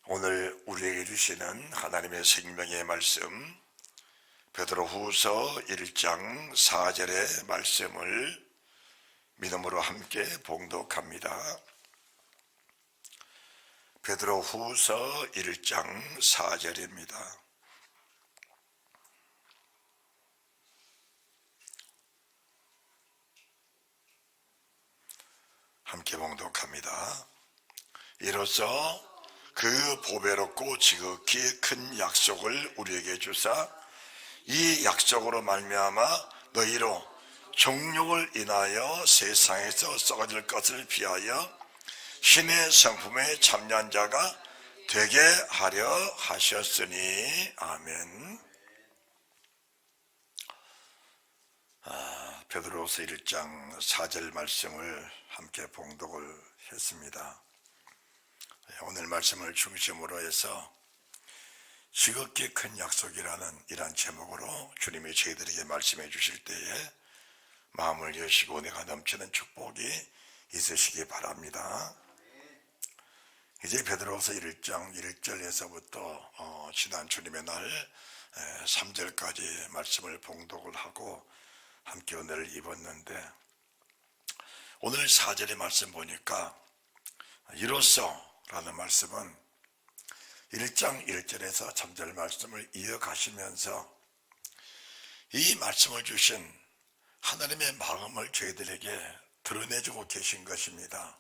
오늘 우리에게 주시는 하나님의 생명의 말씀, 베드로후서 1장 4절의 말씀을 믿음으로 함께 봉독합니다. 베드로후서 1장 4절입니다. 함께 봉독합니다. 이로써 그 보배롭고 지극히 큰 약속을 우리에게 주사 이 약속으로 말미암아 너희로 정욕을 인하여 세상에서 썩어질 것을 피하여 신의 성품에 참여한 자가 되게 하려 하셨으니 아멘. 베드로후서 1장 4절 말씀을 함께 봉독을 했습니다. 오늘 말씀을 중심으로 해서 지극히 큰 약속이라는 이러한 제목으로 주님이 저희들에게 말씀해 주실 때에 마음을 여시고 은혜가 넘치는 축복이 있으시기 바랍니다. 이제 베드로후서 1장 1절에서부터 지난 주님의 날 3절까지 말씀을 봉독을 하고 함께 은혜를 입었는데, 오늘 4절의 말씀 보니까 이로써 라는 말씀은 1장 1절에서 3절 말씀을 이어가시면서 이 말씀을 주신 하나님의 마음을 저희들에게 드러내주고 계신 것입니다.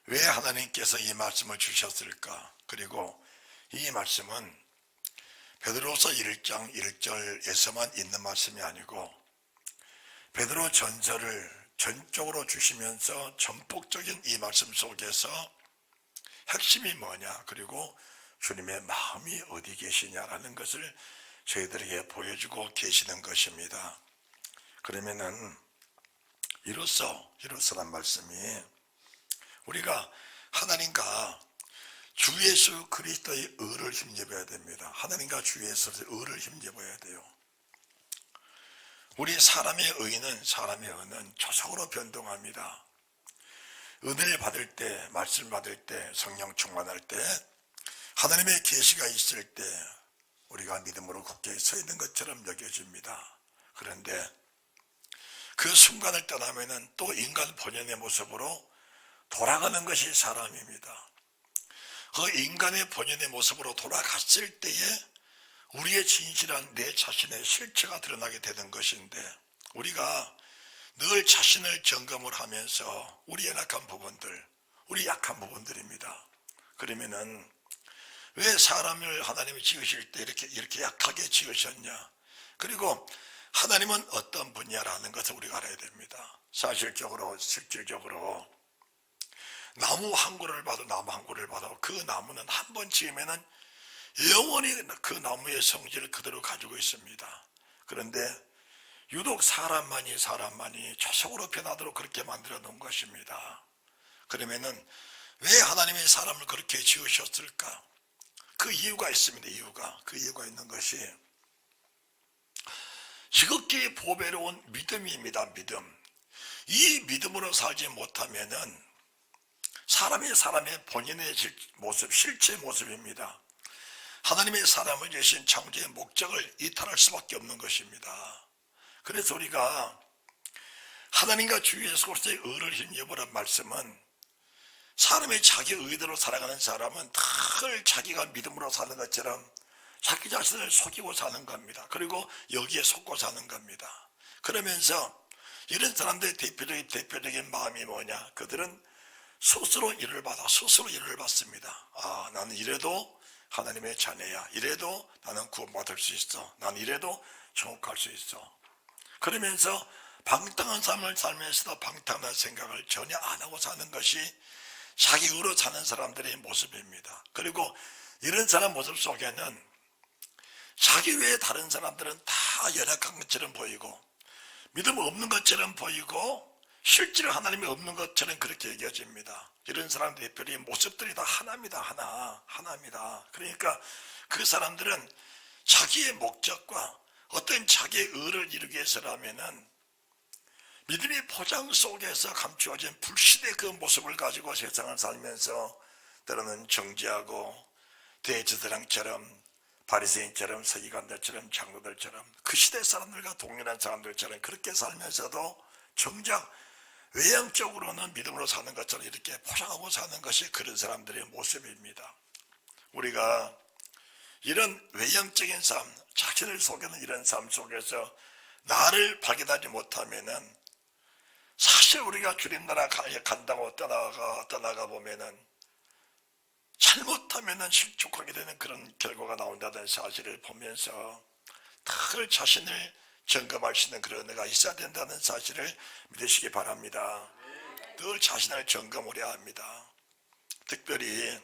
왜 하나님께서 이 말씀을 주셨을까? 그리고 이 말씀은 베드로후서 1장 1절에서만 있는 말씀이 아니고 베드로 전서를 전적으로 주시면서 전폭적인 이 말씀 속에서 핵심이 뭐냐, 그리고 주님의 마음이 어디 계시냐라는 것을 저희들에게 보여주고 계시는 것입니다. 그러면은 이로써란 말씀이 우리가 하나님과 주 예수 그리스도의 의를 힘입어야 됩니다. 하나님과 주 예수의 의를 힘입어야 돼요. 우리 사람의 의는 조속으로 변동합니다. 은혜를 받을 때, 말씀 받을 때, 성령 충만할 때, 하나님의 계시가 있을 때 우리가 믿음으로 굳게 서 있는 것처럼 여겨집니다. 그런데 그 순간을 떠나면은 또 인간 본연의 모습으로 돌아가는 것이 사람입니다. 그 인간의 본연의 모습으로 돌아갔을 때에 우리의 진실한 내 자신의 실체가 드러나게 되는 것인데, 우리가 늘 자신을 점검을 하면서 우리 연약한 부분들, 우리 약한 부분들입니다. 그러면은 왜 사람을 하나님이 지으실 때 이렇게 약하게 지으셨냐? 그리고 하나님은 어떤 분이냐라는 것을 우리가 알아야 됩니다. 실질적으로 나무 한 그루를 봐도 그 나무는 한 번 지으면은 영원히 그 나무의 성질을 그대로 가지고 있습니다. 그런데 유독 사람만이 조속으로 변하도록 그렇게 만들어 놓은 것입니다. 그러면은 왜 하나님의 사람을 그렇게 지으셨을까? 그 이유가 있습니다. 그 이유가 있는 것이 지극히 보배로운 믿음입니다. 믿음. 이 믿음으로 살지 못하면은 사람의 본인의 모습, 실체 모습입니다. 하나님의 사람을 주신 창조의 목적을 이탈할 수밖에 없는 것입니다. 그래서 우리가 하나님과 주 예수 그리스도의 의를 힘입으라는 말씀은, 사람이 자기 의대로 살아가는 사람은 늘 자기가 믿음으로 사는 것처럼 자기 자신을 속이고 사는 겁니다. 그리고 여기에 속고 사는 겁니다. 그러면서 이런 사람들의 대표적인 마음이 뭐냐? 그들은 스스로 일을 받습니다. 나는 이래도 하나님의 자녀야. 이래도 나는 구원받을 수 있어. 나는 이래도 천국 갈 수 있어. 그러면서 방탕한 삶을 살면서도 방탕한 생각을 전혀 안 하고 사는 것이 자기 의로 사는 사람들의 모습입니다. 그리고 이런 사람 모습 속에는 자기 외에 다른 사람들은 다 연약한 것처럼 보이고 믿음 없는 것처럼 보이고 실제로 하나님이 없는 것처럼 그렇게 여겨집니다. 이런 사람들의 대표적인 모습들이 다 하나입니다. 그러니까 그 사람들은 자기의 목적과 어떤 자기의 의를 이루기 위해서라면은 믿음의 포장 속에서 감추어진 불신의 그 모습을 가지고 세상을 살면서 때로는 정죄하고 대제사장처럼 바리새인처럼 서기관들처럼 장로들처럼 그 시대 사람들과 동일한 사람들처럼 그렇게 살면서도 정작 외형적으로는 믿음으로 사는 것처럼 이렇게 포장하고 사는 것이 그런 사람들의 모습입니다. 우리가 이런 외형적인 삶, 자신을 속이는 이런 삶 속에서 나를 발견하지 못하면은 사실 우리가 주님 나라 간다고 떠나가 보면은 잘못하면은 실족하게 되는 그런 결과가 나온다는 사실을 보면서 늘 자신을 점검할 수 있는 그런 은혜가 있어야 된다는 사실을 믿으시기 바랍니다. 늘 자신을 점검해야 합니다. 특별히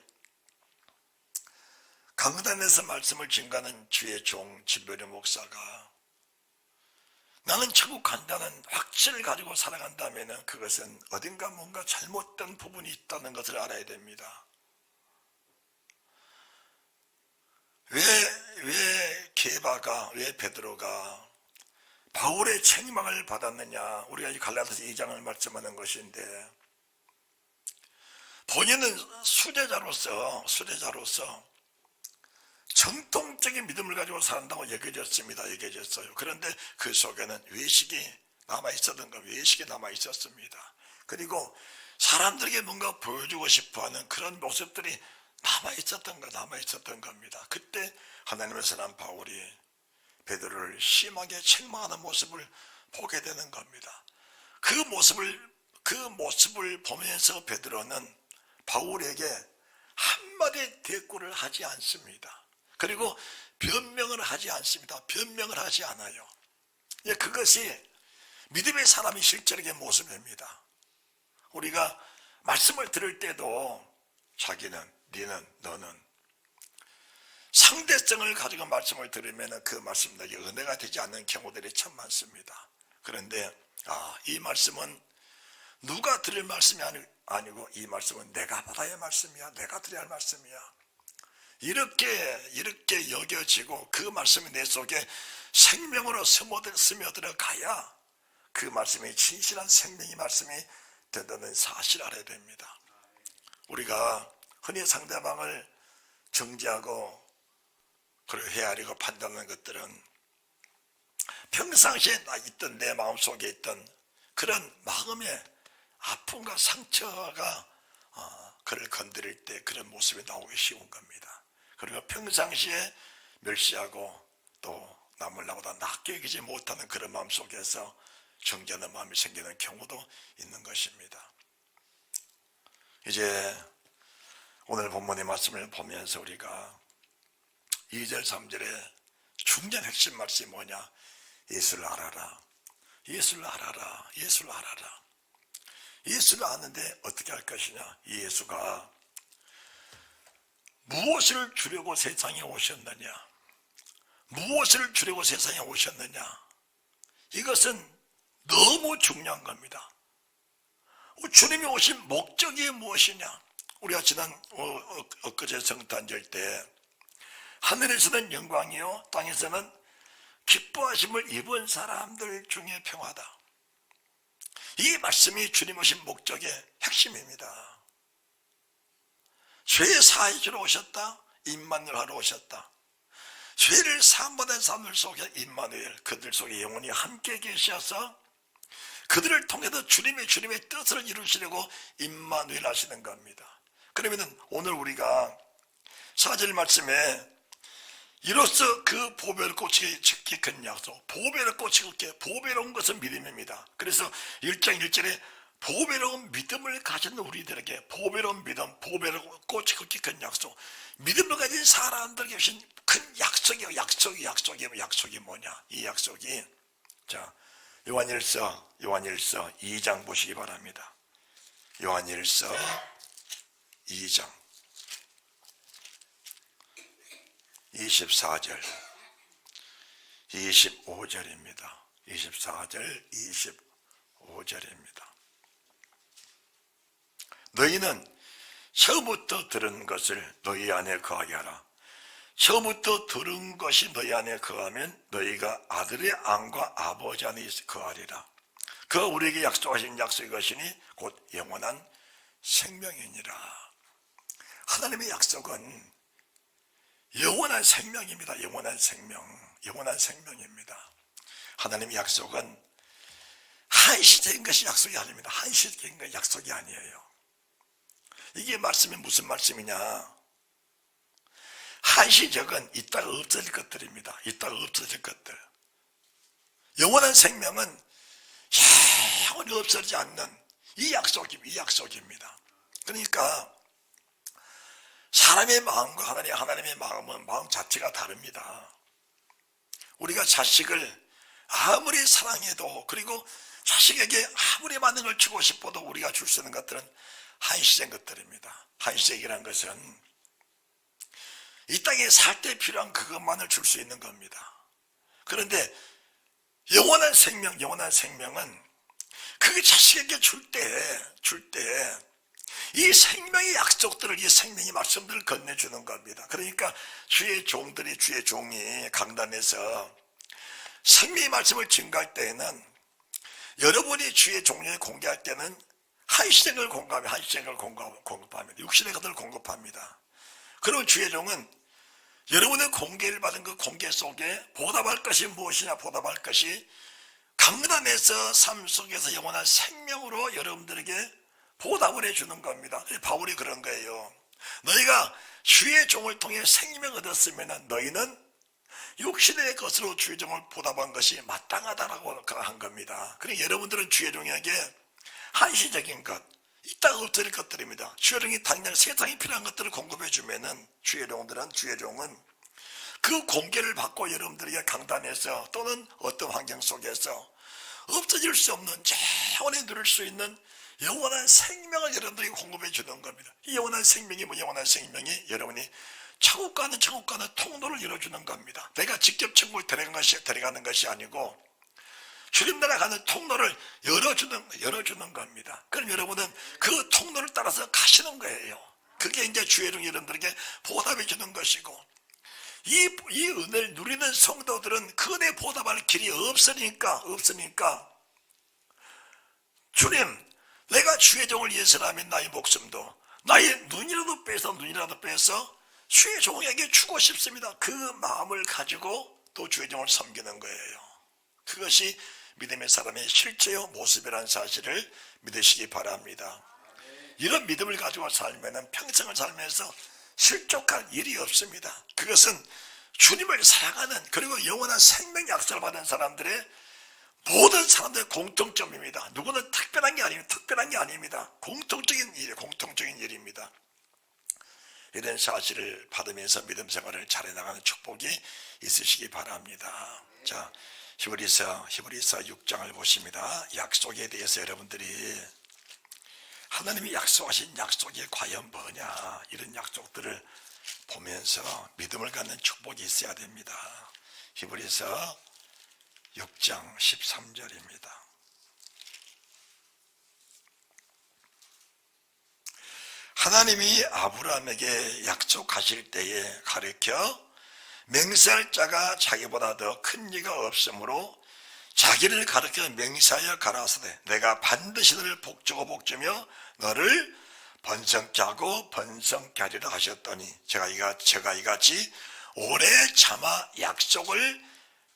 강단에서 말씀을 증거하는 주의 종 진별의 목사가 나는 천국 간다는 확신을 가지고 살아간다면 그것은 어딘가 뭔가 잘못된 부분이 있다는 것을 알아야 됩니다. 왜 게바가, 왜 베드로가 바울의 책망을 받았느냐? 우리가 이 갈라디아서 2장을 말씀하는 것인데 본인은 수제자로서 정통적인 믿음을 가지고 산다고 여겨졌어요. 그런데 그 속에는 외식이 남아있었던 것, 외식이 남아있었습니다. 그리고 사람들에게 뭔가 보여주고 싶어하는 그런 모습들이 남아있었던 겁니다. 그때 하나님의 사람 바울이 베드로를 심하게 책망하는 모습을 보게 되는 겁니다. 그 모습을 보면서 베드로는 바울에게 한마디 대꾸를 하지 않습니다. 그리고 변명을 하지 않습니다. 변명을 하지 않아요. 그것이 믿음의 사람이 실제적인 모습입니다. 우리가 말씀을 들을 때도 자기는, 니는, 너는 상대성을 가지고 말씀을 들으면 그 말씀 내게 은혜가 되지 않는 경우들이 참 많습니다. 그런데 이 말씀은 누가 들을 말씀이 아니고 이 말씀은 내가 받아야 할 말씀이야. 내가 드려야 할 말씀이야. 이렇게 여겨지고 그 말씀이 내 속에 생명으로 스며들어 가야 그 말씀이 진실한 생명의 말씀이 된다는 사실을 알아야 됩니다. 우리가 흔히 상대방을 정죄하고 그리고 헤아리고 판단하는 것들은 평상시에 있던 내 마음속에 있던 그런 마음의 아픔과 상처가 그를 건드릴 때 그런 모습이 나오기 쉬운 겁니다. 그리고 평상시에 멸시하고 또 남을 나보다 낮게 여기지 못하는 그런 마음 속에서 정죄하는 마음이 생기는 경우도 있는 것입니다. 이제 오늘 본문의 말씀을 보면서 우리가 2절 3절의 중요한 핵심 말씀이 뭐냐? 예수를 알아라. 예수를 알아라. 예수를 알아라. 예수를 아는데 어떻게 할 것이냐? 이 예수가 무엇을 주려고 세상에 오셨느냐? 무엇을 주려고 세상에 오셨느냐? 이것은 너무 중요한 겁니다. 주님이 오신 목적이 무엇이냐? 우리가 지난 엊그제 성탄절 때 하늘에서는 영광이요 땅에서는 기뻐하심을 입은 사람들 중에 평화다. 이 말씀이 주님 오신 목적의 핵심입니다. 죄 사해 주러 오셨다. 임마누엘 하러 오셨다. 죄를 사함받은 사람들 속에 임마누엘, 그들 속에 영원히 함께 계셔서 그들을 통해서 주님의 뜻을 이루시려고 임마누엘 하시는 겁니다. 그러면 오늘 우리가 4절 말씀에 이로써 그 보배를 꽂히게 큰 약속, 보배를 꽂히게, 보배로운 것은 믿음입니다. 그래서 1장 1절에 보배로운 믿음을 가진 우리들에게 보배로운 믿음, 보배를 꽂히게 큰 약속, 믿음을 가진 사람들에게 주신 큰 약속이요. 약속이 뭐냐? 이 약속이, 자, 요한일서 2장 보시기 바랍니다. 요한일서 2장 24절 25절입니다. 24절 25절입니다. 너희는 처음부터 들은 것을 너희 안에 거하게 하라. 처음부터 들은 것이 너희 안에 거하면 너희가 아들의 안과 아버지 안에 거하리라. 그가 우리에게 약속하신 약속이 것이니 곧 영원한 생명이니라. 하나님의 약속은 영원한 생명입니다. 영원한 생명, 영원한 생명입니다. 하나님의 약속은 한시적인 것이 약속이 아닙니다. 한시적인 것이 약속이 아니에요. 이게 말씀이 무슨 말씀이냐? 한시적은 이따가 없어질 것들입니다. 이따가 없어질 것들. 영원한 생명은 영원히 없어지지 않는 이 약속입니다. 그러니까 사람의 마음과 하나님의 마음은 마음 자체가 다릅니다. 우리가 자식을 아무리 사랑해도, 그리고 자식에게 아무리 많은 걸 주고 싶어도 우리가 줄 수 있는 것들은 한시적인 것들입니다. 한시적이라는 것은 이 땅에 살 때 필요한 그것만을 줄 수 있는 겁니다. 그런데 영원한 생명은 그 자식에게 줄 때 이 생명의 약속들을, 이 생명의 말씀들을 건네주는 겁니다. 그러니까 주의 종이 강단에서 생명의 말씀을 증거할 때에는, 여러분이 주의 종에 공개할 때는 한시적을 공급합니다. 육신의 것들을 공급합니다. 그럼 주의 종은 여러분의 공개를 받은 그 공개 속에 보답할 것이 무엇이냐? 보답할 것이 강단에서 삶 속에서 영원한 생명으로 여러분들에게 보답을 해주는 겁니다. 바울이 그런 거예요. 너희가 주의 종을 통해 생명을 얻었으면 너희는 육신의 것으로 주의 종을 보답한 것이 마땅하다라고 한 겁니다. 그러니까 여러분들은 주의 종에게 한시적인 것, 이따가 없어질 것들입니다. 주의 종이 당장 세상에 필요한 것들을 공급해 주면은 주의 종은 그 공개를 받고 여러분들에게 강단에서 또는 어떤 환경 속에서 없어질 수 없는 영원히 누릴 수 있는 영원한 생명을 여러분들에게 공급해 주는 겁니다. 이 영원한 생명이 영원한 생명이 여러분이 천국 가는 통로를 열어주는 겁니다. 내가 직접 천국을 데려가는 것이 아니고 주님 나라 가는 통로를 열어주는 겁니다. 그럼 여러분은 그 통로를 따라서 가시는 거예요. 그게 이제 주의 종 여러분들에게 보답해 주는 것이고, 이 은혜를 누리는 성도들은 그 은혜 보답할 길이 없으니까 주님, 내가 주의 종을 위해서라면 나의 목숨도, 나의 눈이라도 빼서 주의 종에게 주고 싶습니다. 그 마음을 가지고 또 주의 종을 섬기는 거예요. 그것이 믿음의 사람의 실제요 모습이라는 사실을 믿으시기 바랍니다. 이런 믿음을 가지고 살면 평생을 살면서 실족할 일이 없습니다. 그것은 주님을 사랑하는, 그리고 영원한 생명 약속을 받은 사람들의 모든 사람들의 공통점입니다. 누구는 특별한 게 아닙니다. 공통적인 일입니다. 이런 사실을 받으면서 믿음 생활을 잘해 나가는 축복이 있으시기 바랍니다. 자, 히브리서 6장을 보십니다. 약속에 대해서 여러분들이 하나님이 약속하신 약속이 과연 뭐냐, 이런 약속들을 보면서 믿음을 갖는 축복이 있어야 됩니다. 히브리서 6장 13절입니다. 하나님이 아브라함에게 약속하실 때에 가르쳐 맹세할 자가 자기보다 더 큰 이가 없으므로 자기를 가르쳐 맹세하여 가라사대 내가 반드시 너를 복주며 너를 번성케 하고 번성케 하리라 하셨더니 제가 이같이 오래 참아 약속을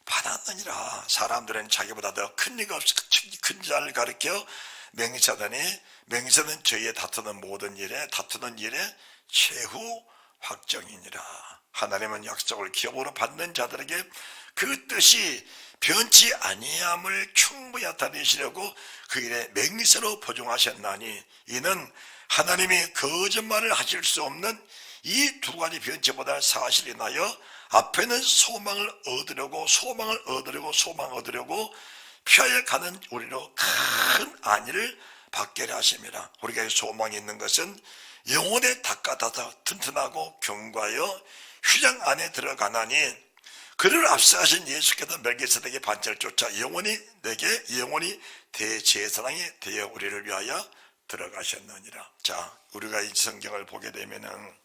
받았느니라. 사람들은 자기보다 더 큰 이가 없어 큰 자를 가르쳐 맹세하더니 맹세는 저희의 다투는 일에 최후 확정이니라. 하나님은 약속을 기업으로 받는 자들에게 그 뜻이 변치 아니함을 충분히 나타내시려고 그 일에 맹세로 보증하셨나니 이는 하나님이 거짓말을 하실 수 없는 이 두 가지 변치보다 사실이 나여 앞에는 소망을 얻으려고 피하여 가는 우리로 큰 안위를 받게 하심이라. 우리가 소망이 있는 것은 영혼의 닭 같아서 튼튼하고 견고하여 휘장 안에 들어가나니 그를 앞서가신 예수께서 멜기세덱의 반차를 쫓아 영원히 대제사장이 되어 우리를 위하여 들어가셨느니라. 자, 우리가 이 성경을 보게 되면은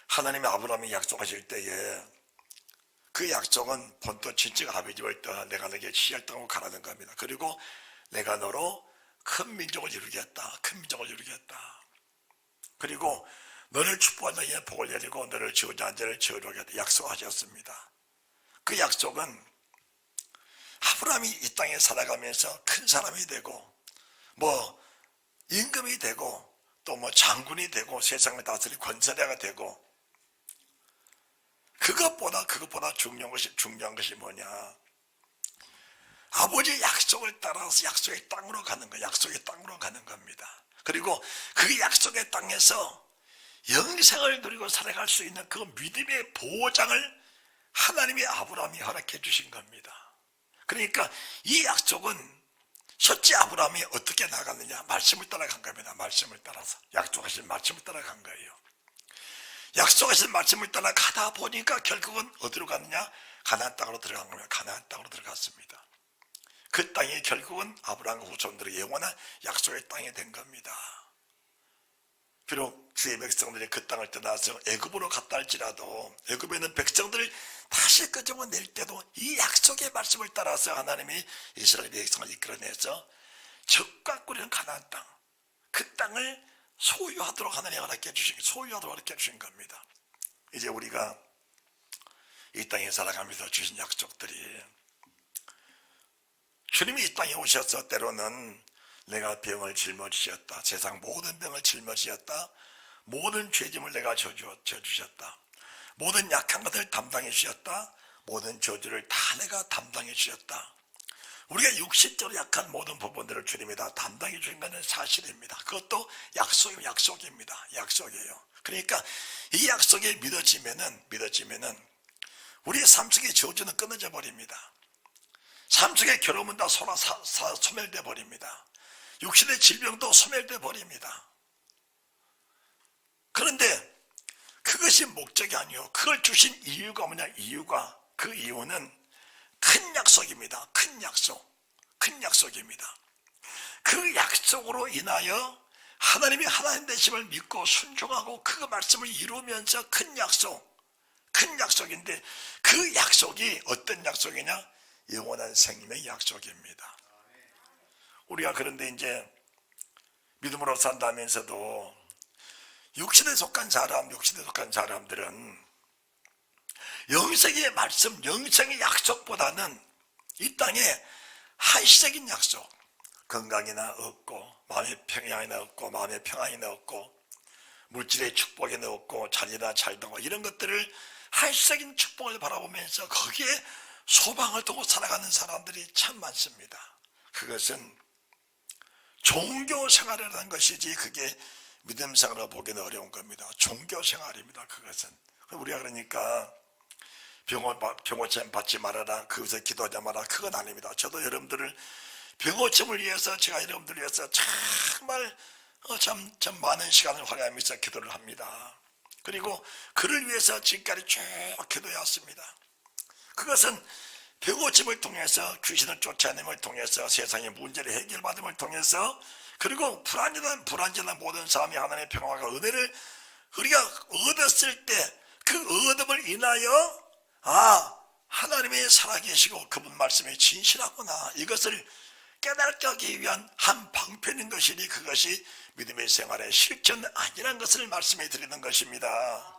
하나님이 아브라함이 약속하실 때에 그 약속은 본토 친척 아비집을 떠나 내가 너에게 지혜를 땅으로 가라는 겁니다. 그리고 내가 너로 큰 민족을 이루겠다. 그리고 너를 축복한 자에게 복을 내리고 너를 저주한 자를 저주하게 하다 약속하셨습니다. 그 약속은 아브라함이 이 땅에 살아가면서 큰 사람이 되고 뭐 임금이 되고 또 뭐 장군이 되고 세상을 다스릴 권세자가 되고 그것보다 중요한 것이 뭐냐? 아버지의 약속을 따라서 약속의 땅으로 가는 거, 약속의 땅으로 가는 겁니다. 그리고 그 약속의 땅에서 영생을 누리고 살아갈 수 있는 그 믿음의 보장을 하나님이 아브라함이 허락해 주신 겁니다. 그러니까 이 약속은 첫째 아브라함이 어떻게 나갔느냐? 말씀을 따라간 겁니다. 말씀을 따라서 약속하신 말씀을 따라간 거예요. 약속하신 말씀을 따라 가다 보니까 결국은 어디로 갔느냐? 가나안 땅으로 들어간 겁니다. 가나안 땅으로 들어갔습니다. 그 땅이 결국은 아브라함 후손들의 영원한 약속의 땅이 된 겁니다. 비록 주의 백성들이 그 땅을 떠나서 애굽으로 갔다 할지라도 애굽에 있는 백성들을 다시 끄집어낼 때도 이 약속의 말씀을 따라서 하나님이 이스라엘 백성을 이끌어내서 적과 꿀이는 가나안 땅, 그 땅을 소유하도록 하나님이 허락해 주신 겁니다. 이제 우리가 이 땅에 살아가면서 주신 약속들이 주님이 이 땅에 오셔서 때로는 내가 병을 짊어지셨다. 세상 모든 병을 짊어지셨다. 모든 죄짐을 내가 져주셨다. 모든 약한 것을 담당해 주셨다. 모든 저주를 다 내가 담당해 주셨다. 우리가 육신적으로 약한 모든 부분들을 주님이 다 담당해 주신 것은 사실입니다. 그것도 약속입니다. 약속이에요. 그러니까 이 약속이 믿어지면은 우리의 삶 속의 저주는 끊어져 버립니다. 삶 속의 괴로움은 다 소멸돼 버립니다. 육신의 질병도 소멸돼 버립니다. 그런데 그것이 목적이 아니요. 그걸 주신 이유가 뭐냐? 그 이유는 큰 약속입니다. 큰 약속입니다. 그 약속으로 인하여 하나님이 하나님 되심을 믿고 순종하고 그 말씀을 이루면서 큰 약속인데 그 약속이 어떤 약속이냐? 영원한 생명의 약속입니다. 우리가 그런데 이제 믿음으로 산다면서도 육신에 속한 사람들은 영생의 말씀, 영생의 약속보다는 이 땅에 한시적인 약속, 건강이나 없고 마음의 평양이나 없고 마음의 평안이나 없고 물질의 축복이나 없고 자녀나 잘 되고 이런 것들을 한시적인 축복을 바라보면서 거기에 소망을 두고 살아가는 사람들이 참 많습니다. 그것은 종교 생활이라는 것이지 그게 믿음 생활로 보기는 어려운 겁니다. 종교 생활입니다. 그것은 우리가 그러니까 병고침 받지 말아라, 그것을 기도하지 마라, 그건 아닙니다. 저도 여러분들을 병고침을 위해서 제가 여러분들을 위해서 정말 참 많은 시간을 활용하면서 기도를 합니다. 그리고 그를 위해서 지금까지 쭉 기도해왔습니다. 그것은 병고침을 통해서 귀신을 쫓아내음을 통해서 세상의 문제를 해결받음을 통해서 그리고 불안전한 모든 삶이 하나님의 평화가 은혜를 우리가 얻었을 때 그 얻음을 인하여 하나님이 살아계시고 그분 말씀이 진실하구나 이것을 깨닫게 하기 위한 한 방편인 것이니 그것이 믿음의 생활의 실천 아니라는 것을 말씀해 드리는 것입니다.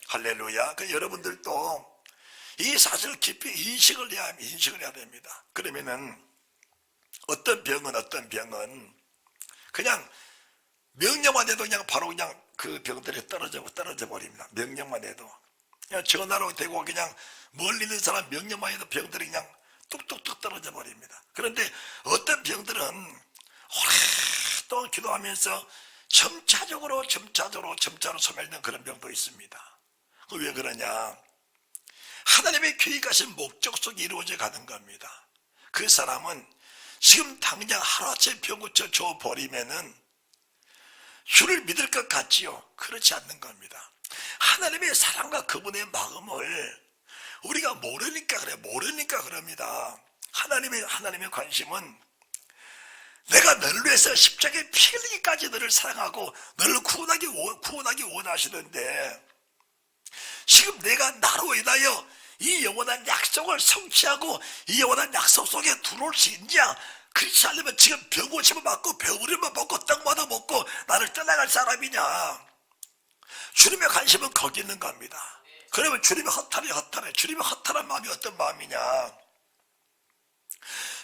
할렐루야. 여러분들도 이 사실을 깊이 인식을 해야 됩니다. 그러면은 어떤 병은 그냥 명령만 해도 그냥 바로 그냥 그 병들이 떨어져 버립니다. 명령만 해도 그냥 전화로 되고 그냥 멀리 있는 사람 명령만 해도 병들이 그냥 뚝뚝뚝 떨어져 버립니다. 그런데 어떤 병들은 오랫동안 기도하면서 점차적으로 소멸된 그런 병도 있습니다. 왜 그러냐? 하나님의 계획하신 목적 속에 이루어져 가는 겁니다. 그 사람은 지금 당장 하루아침에 병 고쳐 줘 버리면은 주를 믿을 것 같지요? 그렇지 않는 겁니다. 하나님의 사랑과 그분의 마음을 우리가 모르니까 그럽니다. 하나님의 관심은 내가 너를 위해서 십자가에 피 흘리기까지 너를 사랑하고 너를 구원하기 원하시는데 지금 내가 나로 인하여 이 영원한 약속을 성취하고 이 영원한 약속 속에 들어올 수 있냐? 그렇지 않으면 지금 병고침을 맞고 병으로만 먹고 떡마다 먹고 나를 떠나갈 사람이냐? 주님의 관심은 거기 있는 겁니다. 그러면 주님의 허탈해. 주님의 허탈한 마음이 어떤 마음이냐?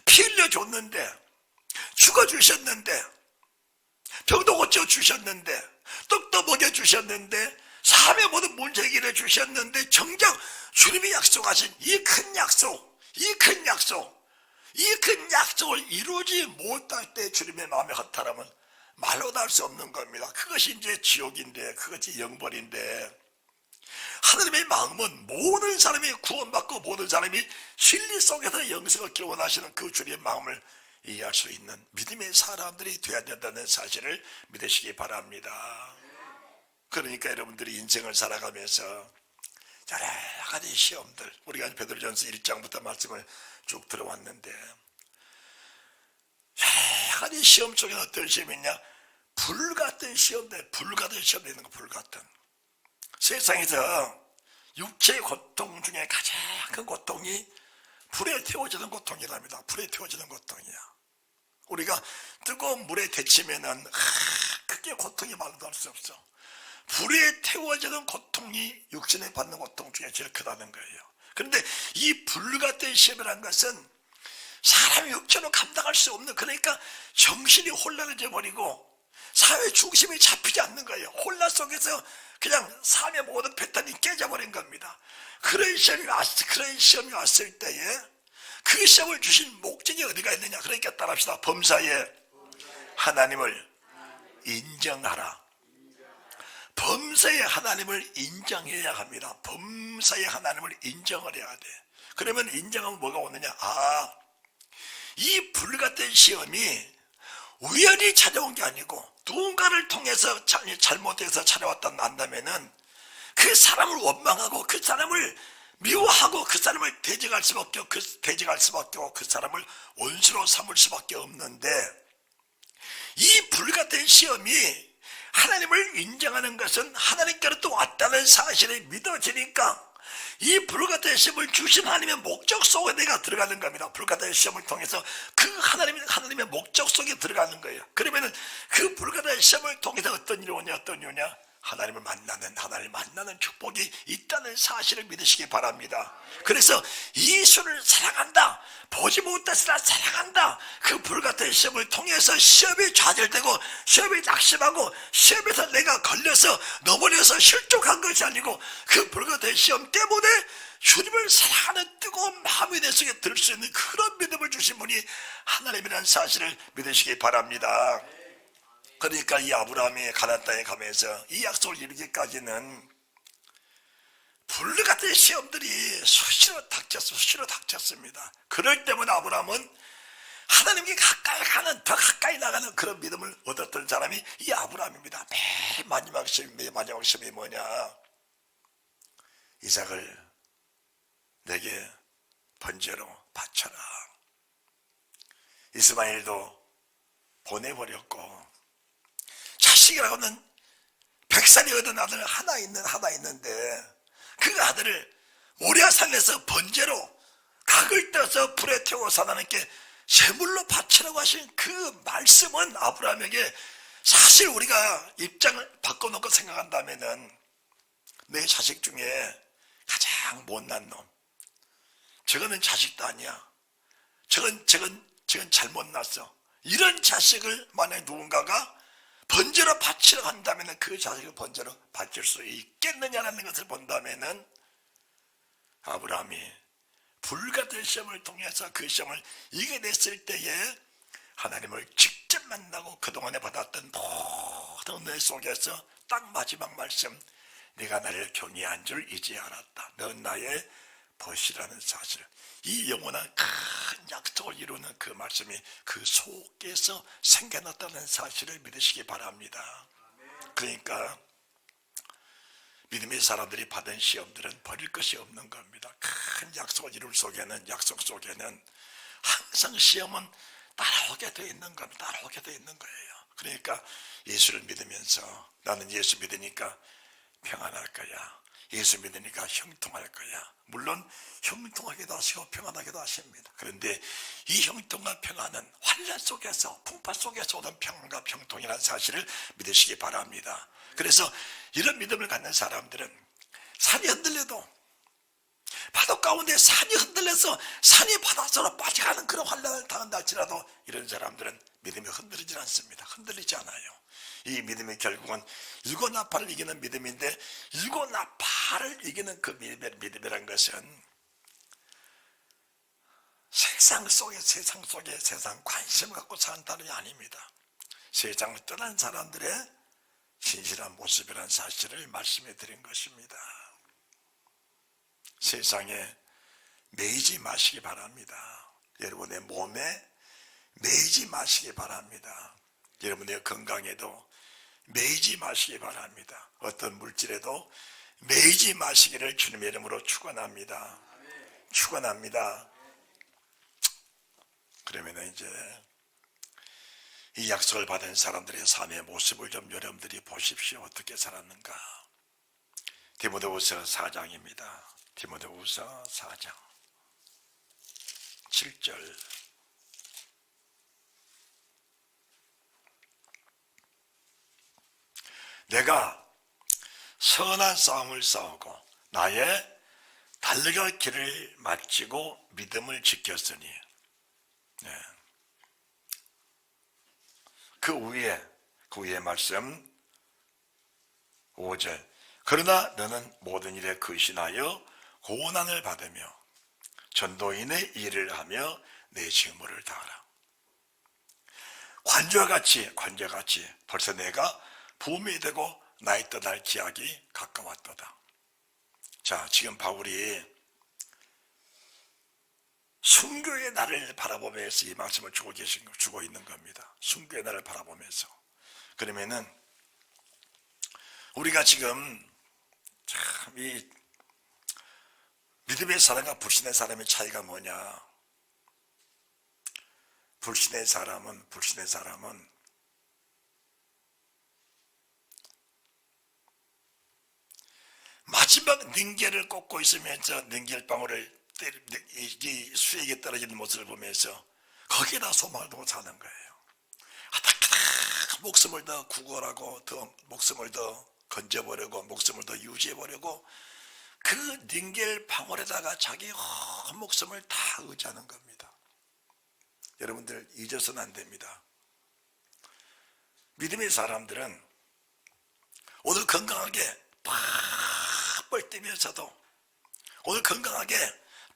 피 흘려줬는데, 죽어주셨는데, 병도 고쳐주셨는데, 떡도 먹여주셨는데, 삶의 모든 문제 해결해 주셨는데, 정작 주님이 약속하신 이 큰 약속을 이루지 못할 때 주님의 마음의 허탈함은 말로 다 할 수 없는 겁니다. 그것이 이제 지옥인데, 그것이 영벌인데, 하나님의 마음은 모든 사람이 구원받고 모든 사람이 진리 속에서 영생을 기원하시는 그 주님의 마음을 이해할 수 있는 믿음의 사람들이 되어야 된다는 사실을 믿으시기 바랍니다. 그러니까 여러분들이 인생을 살아가면서 여러 가지 시험들, 우리가 베드로전서 1장부터 말씀을 쭉 들어왔는데, 여러 가지 시험 속에 어떤 시험이 있냐? 불같은 시험들, 불같은 시험이 있는 거, 불같은. 세상에서 육체의 고통 중에 가장 큰 고통이 불에 태워지는 고통이랍니다. 불에 태워지는 고통이야. 우리가 뜨거운 물에 데치면은 그게 고통이 말도 할 수 없어. 불에 태워지는 고통이 육신에 받는 고통 중에 제일 크다는 거예요. 그런데 이 불같은 시험이라는 것은 사람의 육체로 감당할 수 없는, 그러니까 정신이 혼란해져 버리고 사회 중심이 잡히지 않는 거예요. 혼란 속에서 그냥 삶의 모든 패턴이 깨져버린 겁니다. 그런 시험이 왔을 때에 그 시험을 주신 목적이 어디가 있느냐? 그러니까 따라합시다. 범사에 하나님을 인정하라. 범사에 하나님을 인정해야 합니다. 범사에 하나님을 인정을 해야 돼. 그러면 인정하면 뭐가 오느냐? 이 불같은 시험이 우연히 찾아온 게 아니고 누군가를 통해서 잘못해서 찾아왔다 난다면은 그 사람을 원망하고 그 사람을 미워하고 그 사람을 대적할 수밖에 없고 그 사람을 원수로 삼을 수밖에 없는데, 이 불같은 시험이 하나님을 인정하는 것은 하나님께로부터 왔다는 사실이 믿어지니까 이 불같은 시험을 주신 하나님의 목적 속에 내가 들어가는 겁니다. 불같은 시험을 통해서 그 하나님의 목적 속에 들어가는 거예요. 그러면은 그 불같은 시험을 통해서 어떤 일이 오냐? 하나님을 만나는 축복이 있다는 사실을 믿으시기 바랍니다. 그래서 예수를 사랑한다, 보지 못했으나 사랑한다, 그 불같은 시험을 통해서 시험에 좌절되고 시험에 낙심하고 시험에서 내가 걸려서 넘어져서 실족한 것이 아니고 그 불같은 시험 때문에 주님을 사랑하는 뜨거운 마음이 내 속에 들 수 있는 그런 믿음을 주신 분이 하나님이라는 사실을 믿으시기 바랍니다. 그러니까 이 아브라함이 가나안 땅에 가면서 이 약속을 이루기까지는 불같은 시험들이 수시로 닥쳤습니다. 그럴 때마다 아브라함은 하나님께 더 가까이 나가는 그런 믿음을 얻었던 사람이 이 아브라함입니다. 맨 마지막 시험이 뭐냐? 이삭을 내게 번제로 바쳐라. 이스마엘도 보내버렸고, 자식이라고는 100살이 얻은 아들 하나 있는데 그 아들을 모리아산에서 번제로 각을 떠서 불에 태워서 하나님께 제물로 바치라고 하신 그 말씀은 아브라함에게, 사실 우리가 입장을 바꿔놓고 생각한다면은 내 자식 중에 가장 못난 놈, 저거는 자식도 아니야, 저건 잘못 났어, 이런 자식을 만약에 누군가가 번제로 바치려 한다면 그 자식을 번제로 바칠 수 있겠느냐는 것을 본다면 아브라함이 불같은 시험을 통해서 그 시험을 이겨냈을 때에 하나님을 직접 만나고 그동안에 받았던 모든 내 속에서 딱 마지막 말씀, 네가 나를 경외한 줄 이제 알았다. 넌 나의 벗이라는 사실, 이 영원한 큰 약속을 이루는 그 말씀이 그 속에서 생겨났다는 사실을 믿으시기 바랍니다. 그러니까 믿음의 사람들이 받은 시험들은 버릴 것이 없는 겁니다. 큰 약속을 이룰 속에는, 약속 속에는 항상 시험은 따라오게 되어 있는 겁니다. 따라오게 되어 있는 거예요. 그러니까 예수를 믿으면서 나는 예수 믿으니까 평안할 거야. 예수 믿으니까 형통할 거야. 물론 형통하기도 하시고 평안하기도 하십니다. 그런데 이 형통과 평안은 환난 속에서, 풍파 속에서 오는 평안과 형통이라는 사실을 믿으시기 바랍니다. 그래서 이런 믿음을 갖는 사람들은 산이 흔들려도, 파도 가운데 산이 흔들려서 산이 바닷속으로 빠져가는 그런 환난을 당한다 할지라도 이런 사람들은 믿음이 흔들리지 않습니다. 흔들리지 않아요. 이 믿음이 결국은 일고나팔을 이기는 믿음인데, 일고나팔을 이기는 그 믿음이라는 것은 세상 속에 세상 관심을 갖고 사는 다름이 아닙니다. 세상을 떠난 사람들의 진실한 모습이라는 사실을 말씀해 드린 것입니다. 세상에 매이지 마시기 바랍니다. 여러분의 몸에 매이지 마시기 바랍니다. 여러분의 건강에도 매이지 마시기 바랍니다. 어떤 물질에도 매이지 마시기를 주님의 이름으로 축원합니다. 축원합니다. 그러면 이제 이 약속을 받은 사람들의 삶의 모습을 좀 여러분들이 보십시오. 어떻게 살았는가. 디모데후서 4장입니다. 디모데후서 4장 7절. 내가 선한 싸움을 싸우고 나의 달려갈 길을 마치고 믿음을 지켰으니. 네. 그 위에 말씀 5절. 그러나 너는 모든 일에 근신하여 고난을 받으며 전도인의 일을 하며 내 직무를 다하라. 관저와 같이 벌써 내가 부음이 되고 나의 떠날 기약이 가까웠도다. 자, 지금 바울이 순교의 날을 바라보면서 이 말씀을 주고 있는 겁니다. 순교의 날을 바라보면서. 그러면은 우리가 지금 참 이 믿음의 사람과 불신의 사람의 차이가 뭐냐? 불신의 사람은 마지막 능계를 꽂고 있으면서 능겔방울을 수에게 떨어지는 모습을 보면서 거기에다 소망을 두고 사는 거예요. 목숨을 더 구걸하고 더 목숨을 더 건져버리고 목숨을 더 유지해버리고 그 능겔방울에다가 자기 목숨을 다 의지하는 겁니다. 여러분들 잊어서는 안 됩니다. 믿음의 사람들은 오늘 건강하게 펄펄 뛰면서도, 오늘 건강하게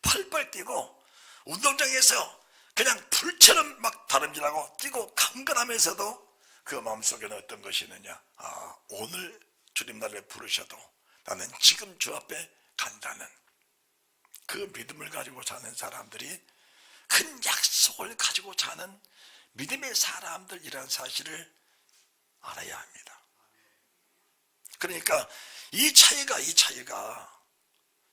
펄펄 뛰고 운동장에서 그냥 불처럼 막 다름질하고 뛰고 강건하면서도 그 마음속에는 어떤 것이 있느냐? 오늘 주님 나를 부르셔도 나는 지금 주 앞에 간다는 그 믿음을 가지고 사는 사람들이 큰 약속을 가지고 사는 믿음의 사람들이라는 사실을 알아야 합니다. 그러니까 이 차이가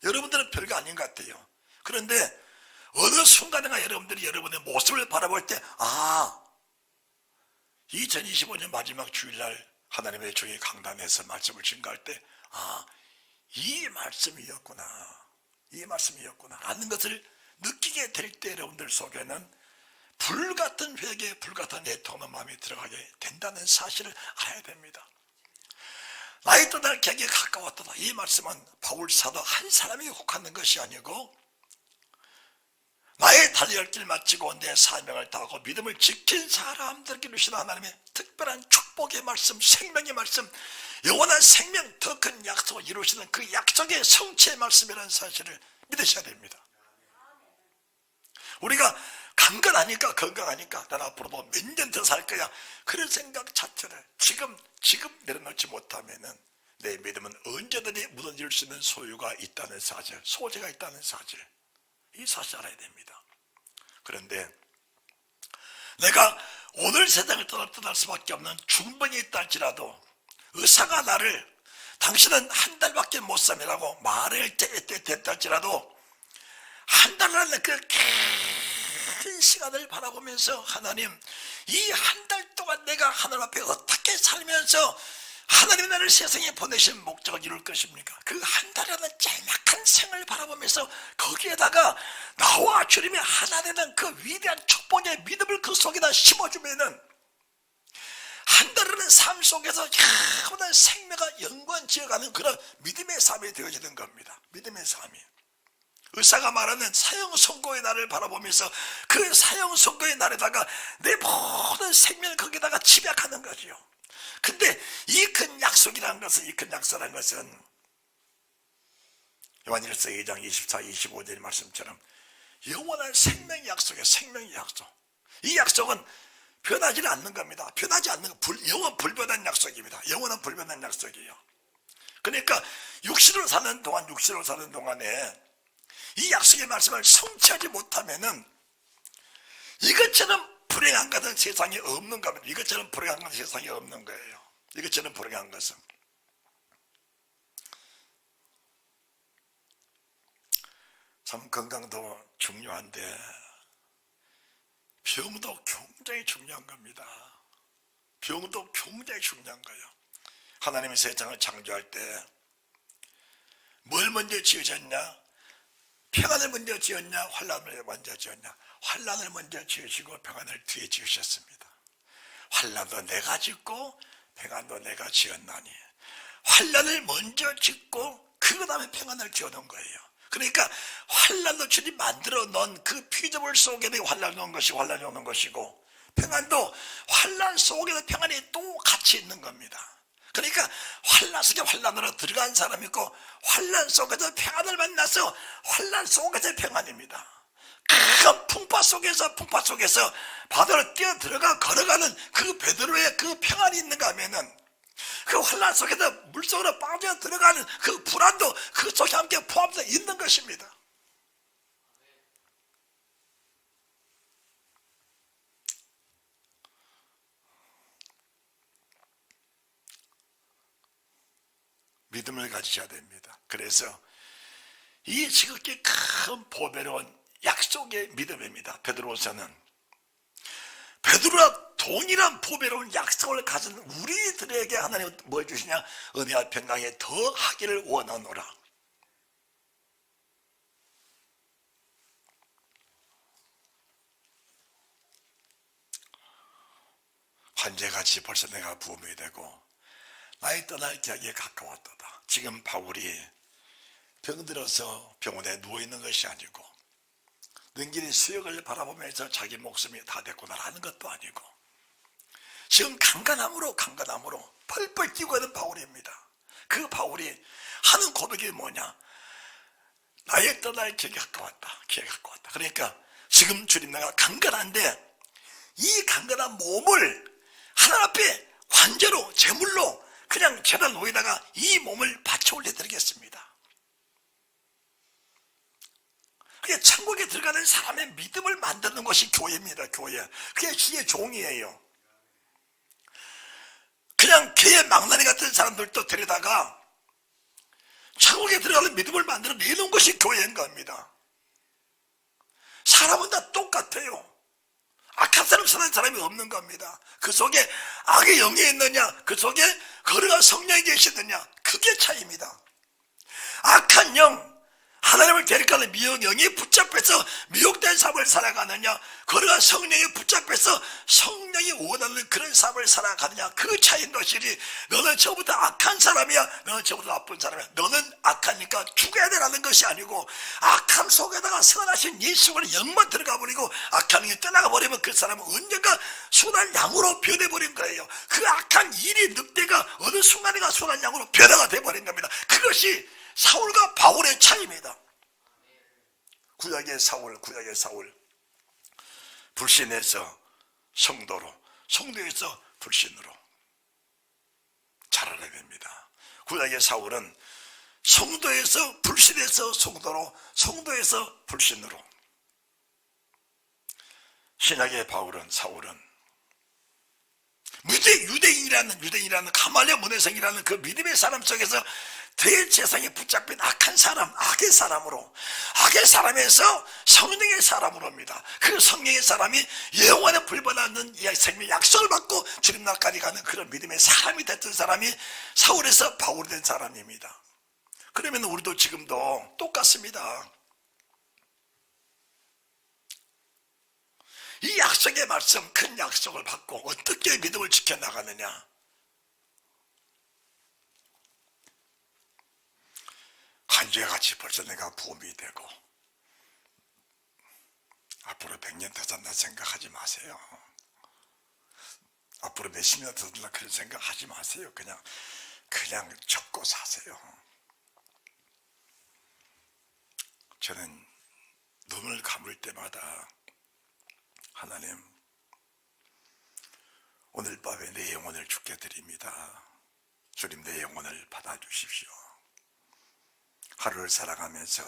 여러분들은 별거 아닌 것 같아요. 그런데 어느 순간인가 여러분들이 여러분의 모습을 바라볼 때 2025년 마지막 주일날 하나님의 종이 강단에서 말씀을 증거할 때 이 말씀이었구나 라는 것을 느끼게 될 때 여러분들 속에는 불같은 회개, 불같은 애통하는 마음이 들어가게 된다는 사실을 알아야 됩니다. 나의 떠날 객에 가까웠다. 이 말씀은 바울 사도 한 사람이 혹하는 것이 아니고 나의 달려갈 길 마치고 내 사명을 다하고 믿음을 지킨 사람들에게 주시는 하나님의 특별한 축복의 말씀, 생명의 말씀, 영원한 생명, 더 큰 약속을 이루시는 그 약속의 성취의 말씀이라는 사실을 믿으셔야 됩니다. 우리가 강건하니까 건강하니까 난 앞으로도 몇 년 더 살 거야, 그런 생각 자체를 지금 내려놓지 못하면은 내 믿음은 언제든지 무너질 수 있는 소유가 있다는 사실, 소재가 있다는 사실, 이 사실 알아야 됩니다. 그런데 내가 오늘 세상을 떠날 수밖에 없는 중병이 있다 할지라도 의사가 나를 당신은 한 달밖에 못 살이라고 말을 됐다 할지라도 한 달이라는 그 긴 시간을 바라보면서 하나님, 이 한 달 동안 내가 하나님 앞에 어떻게 살면서 하나님이 나를 세상에 보내신 목적을 이룰 것입니까? 그 한 달이라는 짤막한 생을 바라보면서 거기에다가 나와 주님의 하나 되는 그 위대한 축복의 믿음을 그 속에다 심어주면은 한 달이라는 삶 속에서 영원한 생명과 영광 지어가는 그런 믿음의 삶이 되어지는 겁니다. 믿음의 삶이. 의사가 말하는 사형 선고의 날을 바라보면서 그 사형 선고의 날에다가 내 모든 생명을 거기다가 집약하는 거지요. 근데 이 큰 약속이라는 것은, 이 큰 약속이라는 것은 요한일서 2장 24, 25절 말씀처럼 영원한 생명의 약속이에요. 생명의 약속. 이 약속은 변하지 않는 겁니다. 변하지 않는 거, 영원 불변한 약속입니다. 영원한 불변한 약속이에요. 그러니까 육신으로 사는 동안에 이 약속의 말씀을 성취하지 못하면은 이것처럼 불행한 것은 세상에 없는 겁니다. 이것처럼 불행한 것은 세상에 없는 거예요. 이것처럼 불행한 것은. 참 건강도 중요한데 병도 굉장히 중요한 겁니다. 병도 굉장히 중요한 거예요. 하나님이 세상을 창조할 때 뭘 먼저 지으셨냐? 평안을 먼저 지었냐? 환난을 먼저 지었냐? 환난을 먼저 지으시고 평안을 뒤에 지으셨습니다. 환난도 내가 짓고 평안도 내가 지었나니 환난을 먼저 짓고 그 다음에 평안을 지어놓은 거예요. 그러니까 환난도 주님 만들어 놓은 그 피조물 속에 환난이 오는 것이 환난이 오는 것이고 평안도 환난 속에서 평안이 또 같이 있는 겁니다. 그러니까 환난 속에 환난으로 들어간 사람이 있고 환난 속에서 평안을 만나서 환난 속에서 평안입니다. 큰 풍파 속에서 바다로 뛰어 들어가 걸어가는 그 베드로의 그 평안이 있는가 하면은 그 환난 속에서 물속으로 빠져 들어가는 그 불안도 그 속에 함께 포함되어 있는 것입니다. 믿음을 가지셔야 됩니다. 그래서 이 지극히 큰 보배로운 약속의 믿음입니다. 베드로서는 베드로와 동일한 보배로운 약속을 가진 우리들에게 하나님은 뭐 해주시냐? 은혜와 평강에 더하기를 원하노라. 환자같이 벌써 내가 부음이 되고 나의 떠날 기약에 가까웠도다. 지금 바울이 병들어서 병원에 누워있는 것이 아니고 능길이 수역을 바라보면서 자기 목숨이 다 됐구나라는 것도 아니고 지금 강간함으로 펄펄 뛰고 있는 바울입니다. 그 바울이 하는 고백이 뭐냐? 나의 떠날 기약에 가까웠다. 그러니까 지금 주님 내가 강간한데 이 강간한 몸을 하나님 앞에 관제로 제물로 그냥 제단 놓에다가 이 몸을 바쳐 올려드리겠습니다. 그게 천국에 들어가는 사람의 믿음을 만드는 것이 교회입니다. 교회. 그게 주의 종이에요. 그냥 개의 망나니 같은 사람들도 데려다가 천국에 들어가는 믿음을 만들어 내놓은 것이 교회인 겁니다. 사람은 다 똑같아요. 악한 사람 사는 사람이 없는 겁니다. 그 속에 악의 영이 있느냐, 그 속에 거룩한 성령이 계시느냐, 그게 차이입니다. 악한 영, 하나님을 대립하는 미혹 영이 붙잡혀서 미혹된 삶을 살아가느냐, 거룩한 성령이 붙잡혀서 성령이 원하는 그런 삶을 살아가느냐, 그 차이인 것이지. 너는 저보다 악한 사람이야, 너는 저보다 나쁜 사람이야, 너는 악하니까 죽어야 되라는 것이 아니고 악함 속에다가 선하신 예수를 영만 들어가 버리고 악한 영이 떠나가 버리면 그 사람은 언젠가 순한 양으로 변해버린 거예요. 그 악한 일이 늑대가 어느 순간에가 순한 양으로 변화가 돼버린 겁니다. 그것이 사울과 바울의 차이입니다. 구약의 사울 불신에서 성도로, 성도에서 불신으로 자라게 됩니다. 구약의 사울은 성도에서 불신에서 성도로, 성도에서 불신으로. 신약의 사울은 유대인이라는 가말리엘 문해성이라는 그 믿음의 사람 속에서 대제사장에 붙잡힌 악한 사람, 악의 사람으로, 악의 사람에서 성령의 사람으로입니다. 그 성령의 사람이 영원에 불변하는 이 생명의 약속을 받고 주님 나라까지 가는 그런 믿음의 사람이 됐던 사람이 사울에서 바울이 된 사람입니다. 그러면 우리도 지금도 똑같습니다. 이 약속의 말씀, 큰 약속을 받고 어떻게 믿음을 지켜나가느냐. 간주에같이 벌써 내가 부험이 되고 앞으로 100년 더 산다 생각하지 마세요. 앞으로 몇십 년 더 산다 그런 생각하지 마세요. 그냥 적고 사세요. 저는 눈을 감을 때마다 하나님, 오늘 밤에 내 영혼을 주께 드립니다. 주님, 내 영혼을 받아주십시오. 하루를 살아가면서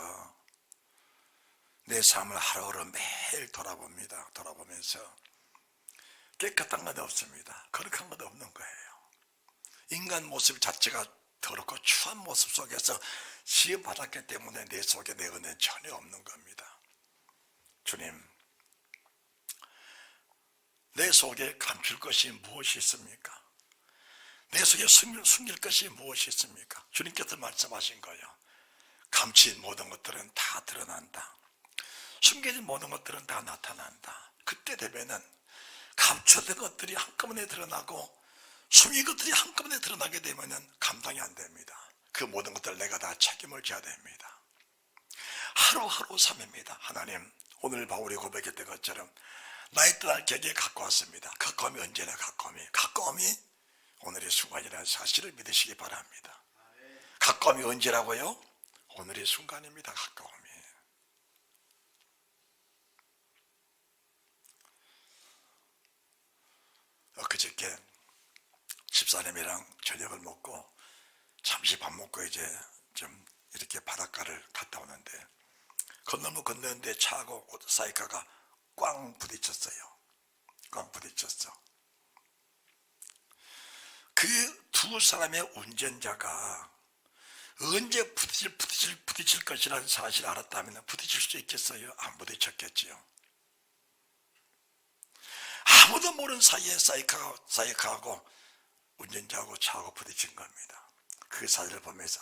내 삶을 하루하루 매일 돌아봅니다. 돌아보면서 깨끗한 것 없습니다. 거룩한 것 없는 거예요. 인간 모습 자체가 더럽고 추한 모습 속에서 지음받았기 때문에 내 속에 내 은혜는 전혀 없는 겁니다. 주님, 내 속에 감출 것이 무엇이 있습니까? 내 속에 숨길 것이 무엇이 있습니까? 주님께서 말씀하신 거예요. 감춘 모든 것들은 다 드러난다. 숨겨진 모든 것들은 다 나타난다. 그때 되면은 감춰진 것들이 한꺼번에 드러나고 숨긴 것들이 한꺼번에 드러나게 되면은 감당이 안 됩니다. 그 모든 것들 내가 다 책임을 져야 됩니다. 하루하루 삶입니다. 하나님, 오늘 바울이 고백했던 것처럼 나의 떠날 객에 가까웠습니다. 가까움이 언제나 가까움이 오늘의 순간이라는 사실을 믿으시기 바랍니다. 가까움이 언제라고요? 오늘의 순간입니다. 가까움이. 엊그저께 집사님이랑 저녁을 먹고 잠시 밥 먹고 이제 좀 이렇게 바닷가를 갔다 오는데 건너면 건너는데 차하고 사이카가 꽝 부딪혔어요. 꽝 부딪혔어. 그 두 사람의 운전자가 언제 부딪힐 것이라는 사실을 알았다면 부딪힐 수 있겠어요? 안 부딪혔겠지요. 아무도 모르는 사이에 사이카하고 운전자하고 차하고 부딪힌 겁니다. 그 사실을 보면서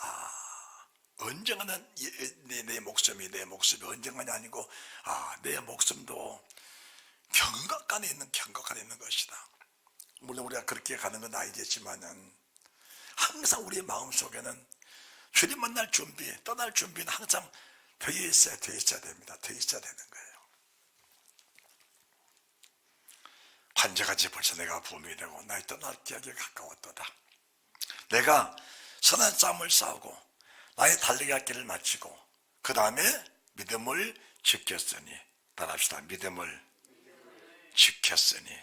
언젠가는 내 목숨이 언젠가는 아니고 내 목숨도 경각 안에 있는 것이다. 물론 우리가 그렇게 가는 건 아니겠지만은 항상 우리의 마음속에는 주님 만날 준비, 떠날 준비는 항상 되어 있어야 됩니다. 되어 있어야 되는 거예요. 관제같이 벌써 내가 부음이 되고 나의 떠날 기약에 가까웠도다. 내가 선한 싸움을 싸우고 나의 달리기 할 길을 마치고 그 다음에 믿음을 지켰으니, 따라합시다. 믿음을 지켰으니.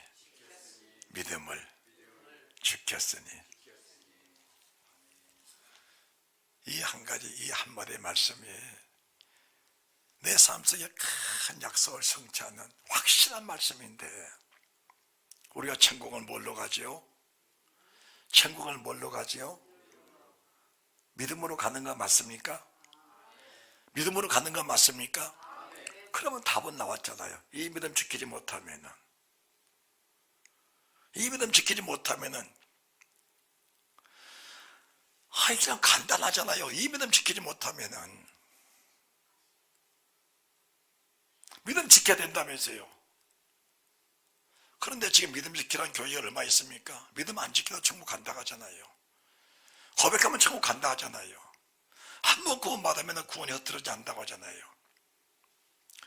이 한 가지, 이 한마디의 말씀이 내 삶 속에 큰 약속을 성취하는 확실한 말씀인데, 우리가 천국을 뭘로 가지요? 천국을 뭘로 가지요? 믿음으로 가는 거 맞습니까? 믿음으로 가는 거 맞습니까? 그러면 답은 나왔잖아요. 이 믿음 지키지 못하면은 그냥 간단하잖아요. 이 믿음 지키지 못하면은 믿음 지켜야 된다면서요. 그런데 지금 믿음 지키라는 교회가 얼마 있습니까? 믿음 안 지켜도 천국 간다 하잖아요. 고백하면 천국 간다 하잖아요. 한 번 구원 받으면 구원이 흩어지지 않는다고 하잖아요.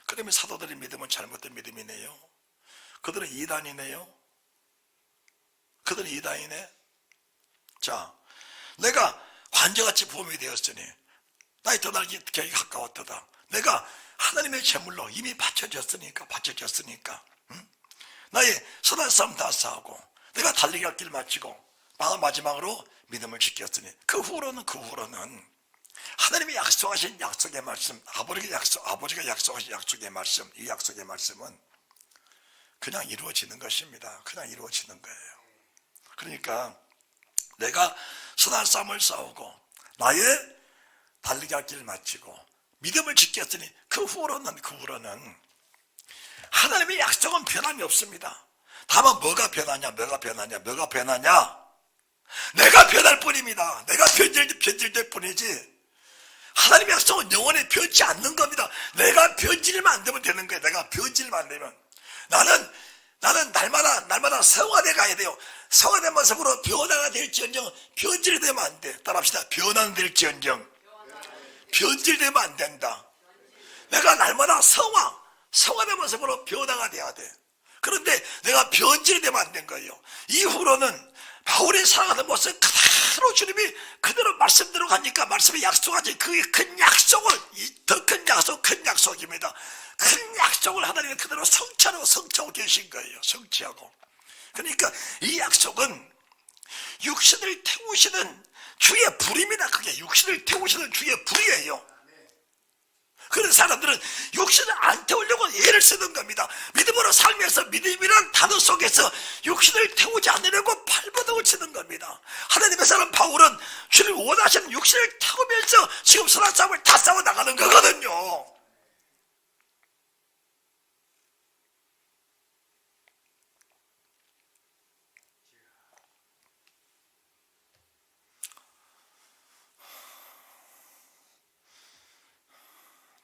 그러면 사도들의 믿음은 잘못된 믿음이네요. 그들은 이단이네요. 자, 내가 관제같이 부음이 되었으니 나의 떠날 객이 가까웠도다. 내가 하나님의 제물로 이미 바쳐졌으니까 나의 선한 싸움 다 싸우고 내가 달리기 할 길 마치고 마지막으로 믿음을 지켰으니 그 후로는 하나님이 약속하신 약속의 말씀, 아버지가 약속하신 약속의 말씀, 이 약속의 말씀은 그냥 이루어지는 것입니다. 그냥 이루어지는 거예요. 그러니까 내가 선한 싸움을 싸우고 나의 달리기 할 길을 마치고 믿음을 지켰으니 그 후로는 하나님의 약속은 변함이 없습니다. 다만 뭐가 변하냐? 내가 변할 뿐입니다. 내가 변질될 뿐이지 하나님의 약속은 영원히 변치 않는 겁니다. 내가 변질만 안 되면 되는 거예요. 내가 변질만 안 되면. 나는 날마다 성화돼 가야 돼요. 성화된 모습으로 변화가 될지언정 변질이 되면 안 돼. 따라합시다. 변화는 될지언정 변질되면 안 된다. 내가 날마다 성화된 모습으로 변화가 돼야 돼. 그런데 내가 변질이 되면 안 된 거예요. 이후로는 바울이 살아가는 모습 그대로 주님이 그대로 말씀대로 가니까 말씀이 약속하지. 그게 큰 약속을 더 큰 약속입니다. 큰 약속을 하나님이 그대로 성취하고 계신 거예요. 성취하고. 그러니까 이 약속은 육신을 태우시는 주의 불입니다. 그게 육신을 태우시는 주의 불이에요. 그런 사람들은 육신을 안 태우려고 애를 쓰는 겁니다. 믿음으로 살면서 믿음이란 단어 속에서 육신을 태우지 않으려고 발버둥을 치는 겁니다. 하나님의 사람 바울은 주님 원하시는 육신을 태우면서 지금 선한 싸움을 다 싸워 나가는 거거든요.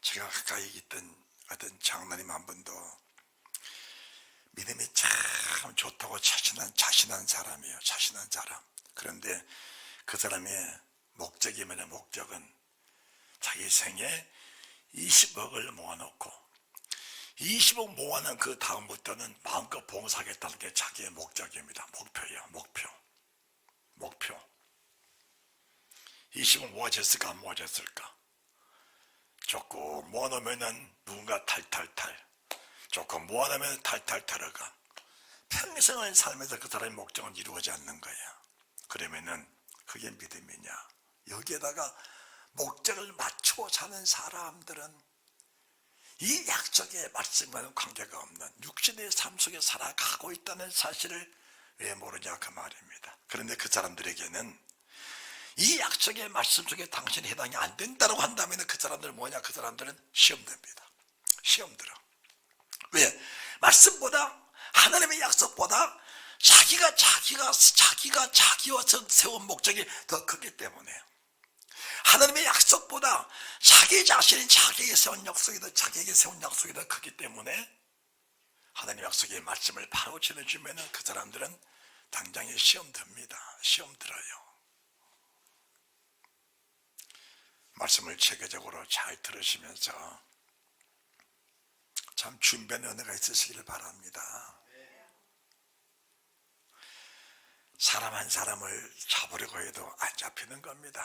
제가 가까이 있던 어떤 장로님 한 분도 믿음이 참 좋다고 자신한 사람이에요. 자신한 사람. 그런데 그 사람의 목적은 자기 생에 20억을 모아놓고 20억 모아놓은 그 다음부터는 마음껏 봉사하겠다는 게 자기의 목적입니다. 목표예요. 목표. 20억 모아졌을까 안 모아졌을까? 조금 모아놓으면 누군가 탈탈탈, 조금 모아놓으면 탈탈 털어가. 평생을 살면서 그 사람의 목적은 이루어지지 않는 거야. 그러면은 그게 믿음이냐? 여기에다가 목적을 맞추고 사는 사람들은 이 약속의 말씀과는 관계가 없는 육신의 삶 속에 살아가고 있다는 사실을 왜 모르냐 그 말입니다. 그런데 그 사람들에게는 이 약속의 말씀 속에 당신이 해당이 안 된다고 한다면 그 사람들은 뭐냐? 그 사람들은 시험 듭니다. 시험 들어. 왜? 말씀보다 하나님의 약속보다 자기가 자기와 세운 목적이 더 크기 때문에 하나님의 약속보다 자기 자신이 자기에게 세운 약속이 더 크기 때문에 하나님의 약속의 말씀을 바로 전해주면 그 사람들은 당장에 시험 듭니다. 시험 들어요. 말씀을 체계적으로 잘 들으시면서 참 준비한 은혜가 있으시기를 바랍니다. 사람 한 사람을 잡으려고 해도 안 잡히는 겁니다.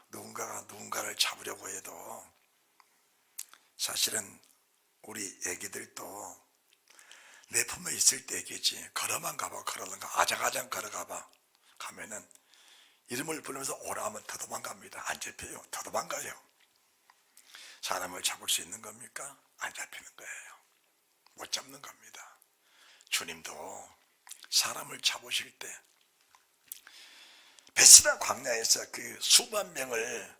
누군가가 누군가를 잡으려고 해도 사실은 우리 애기들도 내 품에 있을 때 애기지. 걸어만 가봐. 아장아장 걸어가봐. 가면은 이름을 부르면서 오라 하면 더 도망갑니다. 안 잡혀요. 더 도망가요. 사람을 잡을 수 있는 겁니까? 안 잡히는 거예요. 못 잡는 겁니다. 주님도 사람을 잡으실 때 베스다 광야에서 그 수만 명을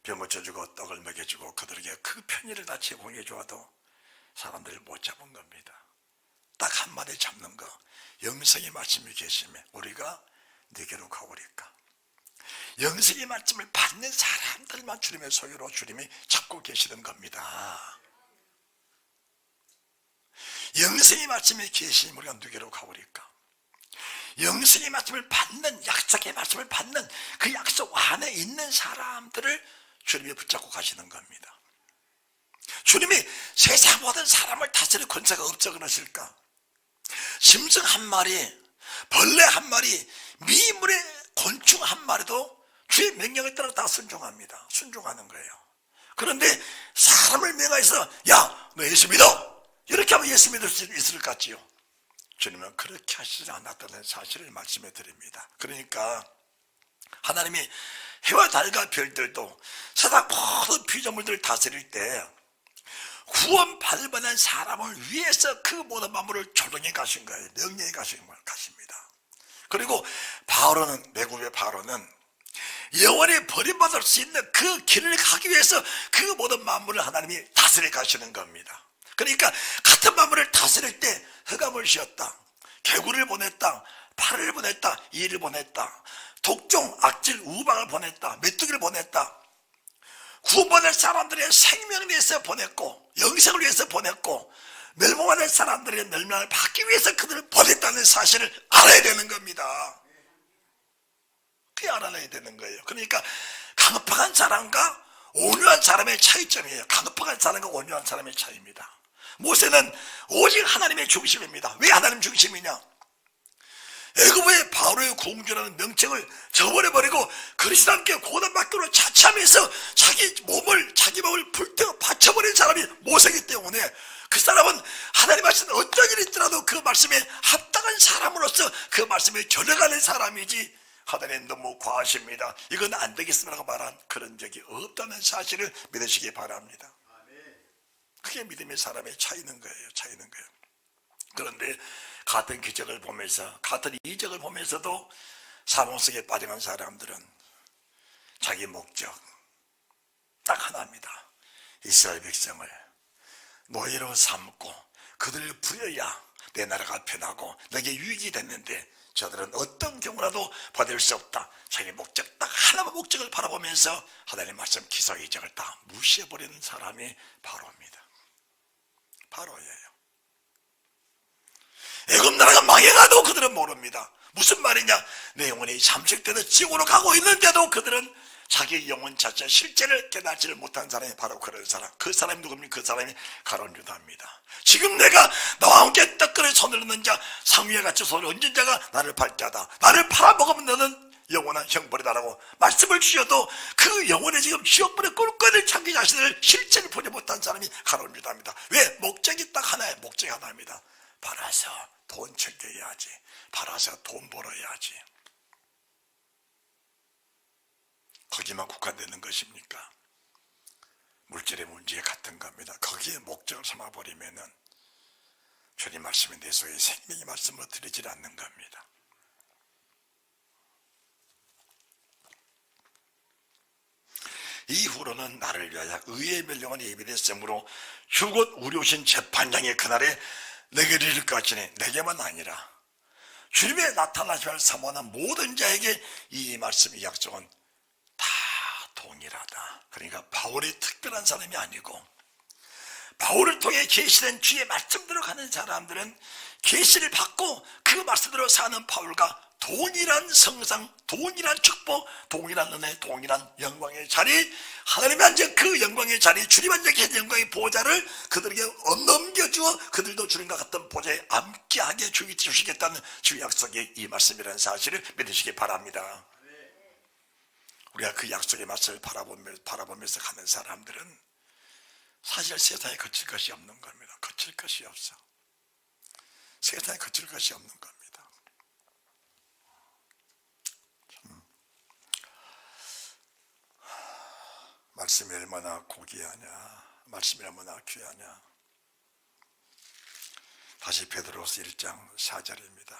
병 고쳐주고 떡을 먹여주고 그들에게 그 편의를 다 제공해 주어도 사람들을 못 잡은 겁니다. 딱 한마디 잡는 거. 영생의 말씀이 계시면 우리가 네게로 가오리까. 영생의 말씀을 받는 사람들만 주님의 소유로 주님이 잡고 계시는 겁니다. 영생의 말씀이 계시면 우리가 누구로 가오리까. 영생의 말씀을 받는, 약속의 말씀을 받는 그 약속 안에 있는 사람들을 주님이 붙잡고 가시는 겁니다. 주님이 세상 모든 사람을 다스릴 권세가 없어 그러실까? 짐승 한 마리, 벌레 한 마리, 미물의 곤충 한 마리도 주의 명령에 따라 다 순종합니다. 순종하는 거예요. 그런데 사람을 명하여서 야, 너 예수 믿어! 이렇게 하면 예수 믿을 수 있을 것 같지요? 주님은 그렇게 하시지 않았다는 사실을 말씀해 드립니다. 그러니까 하나님이 해와 달과 별들도 세상 모든 피조물들을 다스릴 때 구원 받을 만한 사람을 위해서 그 모든 만물을 조정해 가신 거예요. 명령해 가십니다. 그리고 바로는, 매국의 바로는 영원히 버림받을 수 있는 그 길을 가기 위해서 그 모든 만물을 하나님이 다스려 가시는 겁니다. 그러니까 같은 만물을 다스릴 때 흑암을 씌웠다, 개구리를 보냈다, 파를 보냈다, 이를 보냈다, 독종, 악질, 우방을 보냈다, 메뚜기를 보냈다, 구원받을 사람들의 생명을 위해서 보냈고 영생을 위해서 보냈고 멸망받을 사람들의 멸망을 받기 위해서 그들을 보냈다는 사실을 알아야 되는 겁니다. 그게 알아내야 되는 거예요. 그러니까 강팍한 사람과 온유한 사람의 차이점이에요. 강팍한 사람과 온유한 사람의 차이입니다. 모세는 오직 하나님의 중심입니다. 왜 하나님 중심이냐? 애굽의 바로의 공주라는 명칭을 저버려버리고 그리스도 함께 고난받기로 자참해서 자기 몸을 불태워 바쳐버린 사람이 모세이기 때문에 그 사람은 하나님 하신 어떤 일이 있더라도 그 말씀에 합당한 사람으로서 그 말씀에 전해가는 사람이지, 하나님 너무 과하십니다, 이건 안 되겠습니다라고 말한 그런 적이 없다는 사실을 믿으시기 바랍니다. 그게 믿음의 사람의 차이는 거예요. 그런데 같은 기적을 보면서, 같은 이적을 보면서도 사망 속에 빠져간 사람들은 자기 목적 딱 하나입니다. 이스라엘 백성을 노예로 삼고 그들을 부려야 내 나라가 편하고 내게 유익이 됐는데 저들은 어떤 경우라도 받을 수 없다. 자기 목적 딱 하나만 목적을 바라보면서 하나님의 말씀 기사 이적을 다 무시해버리는 사람이 바로입니다. 바로예요. 애굽 나라가 망해가도 그들은 모릅니다. 무슨 말이냐? 내 영혼이 잠식되어 지옥으로 가고 있는데도 그들은 자기 영혼 자체 실제를 깨닫지를 못한 사람이 바로 그런 사람. 그 사람이 누굽니까? 그 사람이 가룟 유다입니다. 지금 내가 나와 함께 떡그릇 손을 넣는 자, 상위에 같이 손을 얹은 자가 나를 팔자다. 나를 팔아먹으면 너는 영원한 형벌이다라고 말씀을 주셔도 그 영혼에 지금 지옥불에 꿀꺽을 참기 자신을 실제를 보지 못한 사람이 가룟 유다입니다. 왜? 목적이 딱 하나예요. 목적이 하나입니다. 팔아서 돈 챙겨야지, 팔아서 돈 벌어야지. 거기만 국한되는 것입니까? 물질의 문제 같은 겁니다. 거기에 목적을 삼아버리면은 주님 말씀이 내 속에 생명의 말씀으로 들리질 않는 겁니다. 이후로는 나를 위하여 의의 멸령은 예비됐으므로 주곧 우리 오신 재판장의 그날에 내게 이를 것이니, 내게만 아니라 주님의 나타나심을 사모하는 모든 자에게 이 말씀, 이 약속은 다 동일하다. 그러니까 바울이 특별한 사람이 아니고 바울을 통해 계시된 주의 말씀대로 가는 사람들은 계시를 받고 그 말씀대로 사는 바울과 동일한 성상, 동일한 축복, 동일한 은혜, 동일한 영광의 자리, 하나님이 앉은 그 영광의 자리, 주님 앉아 계신 영광의 보좌를 그들에게 넘겨주어 그들도 주님과 같은 보좌에 함께하게 주시겠다는 주의 약속의 이 말씀이라는 사실을 믿으시기 바랍니다. 우리가 그 약속의 말씀을 바라보면서 가는 사람들은 사실 세상에 거칠 것이 없는 겁니다. 거칠 것이 없어. 세상에 거칠 것이 없는 겁니다. 말씀이 얼마나 고귀하냐, 말씀이 얼마나 귀하냐. 다시 베드로서 1장 4절입니다.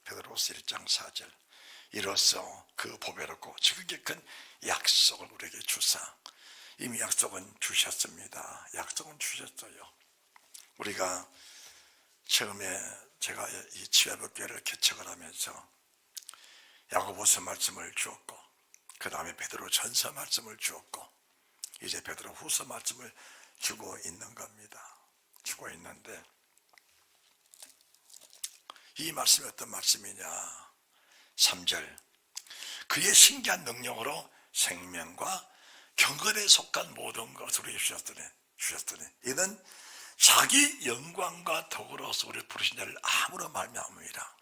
베드로서 1장 4절. 이로써 그 보배롭고 지극히 큰 약속을 우리에게 주사, 이미 약속은 주셨습니다. 약속은 주셨어요. 우리가 처음에 제가 이 치유회복교회를 개척을 하면서 야고보서 말씀을 주었고, 그 다음에 베드로 전서 말씀을 주었고, 이제 베드로 후서 말씀을 주고 있는 겁니다. 주고 있는데 이 말씀이 어떤 말씀이냐? 3절. 그의 신기한 능력으로 생명과 경건에 속한 모든 것을 우리에게 주셨더니 이는 자기 영광과 덕으로서 우리를 부르신 자를 아무로 말미암음이라.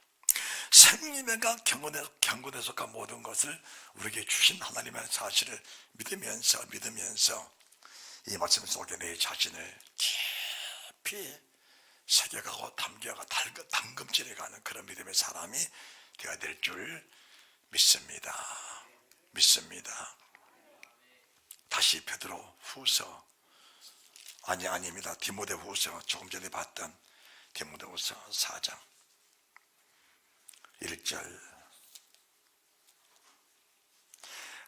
생명과 경건에 속한 모든 것을 우리에게 주신 하나님의 사실을 믿으면서 이 말씀 속에 내 자신을 깊이 새겨가고 담겨가 담금질해가는 그런 믿음의 사람이 되어야 될 줄 믿습니다. 다시 베드로 후서, 아닙니다. 디모데 후서, 조금 전에 봤던 디모데 후서 4장 1절.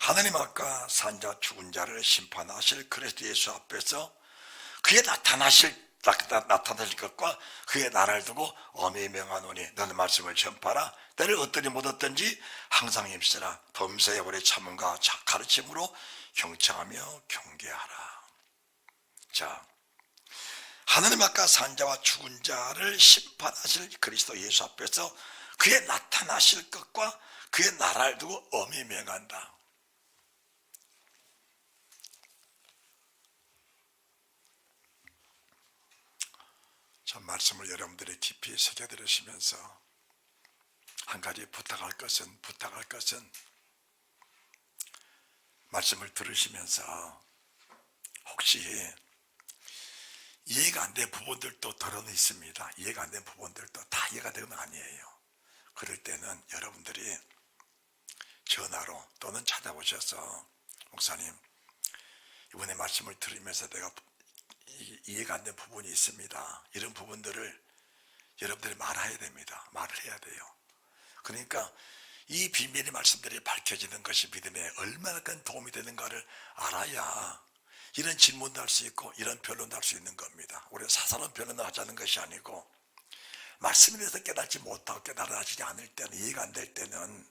하나님 앞과 산 자 죽은 자를 심판하실 그리스도 예수 앞에서 그의 나타나실 것과 그의 나라를 두고 엄히 명하노니 너는 말씀을 전파라. 때를 어떠니 못 얻든지 항상 힘쓰라. 범사에 오래 참음과 가르침으로 경청하며 경계하라. 자, 하나님 앞과 산 자와 죽은 자를 심판하실 그리스도 예수 앞에서 그의 나타나실 것과 그의 나라를 두고 엄히 명한다. 저 말씀을 여러분들이 깊이 새겨 들으시면서 한 가지 부탁할 것은 말씀을 들으시면서 혹시 이해가 안 된 부분들도 덜어는 있습니다. 이해가 안 된 부분들도 다 이해가 되는 건 아니에요. 그럴 때는 여러분들이 전화로 또는 찾아오셔서 목사님, 이번에 말씀을 들으면서 내가 이해가 안 된 부분이 있습니다. 이런 부분들을 여러분들이 말해야 됩니다. 말을 해야 돼요. 그러니까 이 비밀의 말씀들이 밝혀지는 것이 믿음에 얼마나 큰 도움이 되는가를 알아야 이런 질문도 할 수 있고 이런 변론도 할 수 있는 겁니다. 우리가 사사로운 변론을 하자는 것이 아니고 말씀에 대해서 깨닫지 못하고 깨달아지지 않을 때는, 이해가 안 될 때는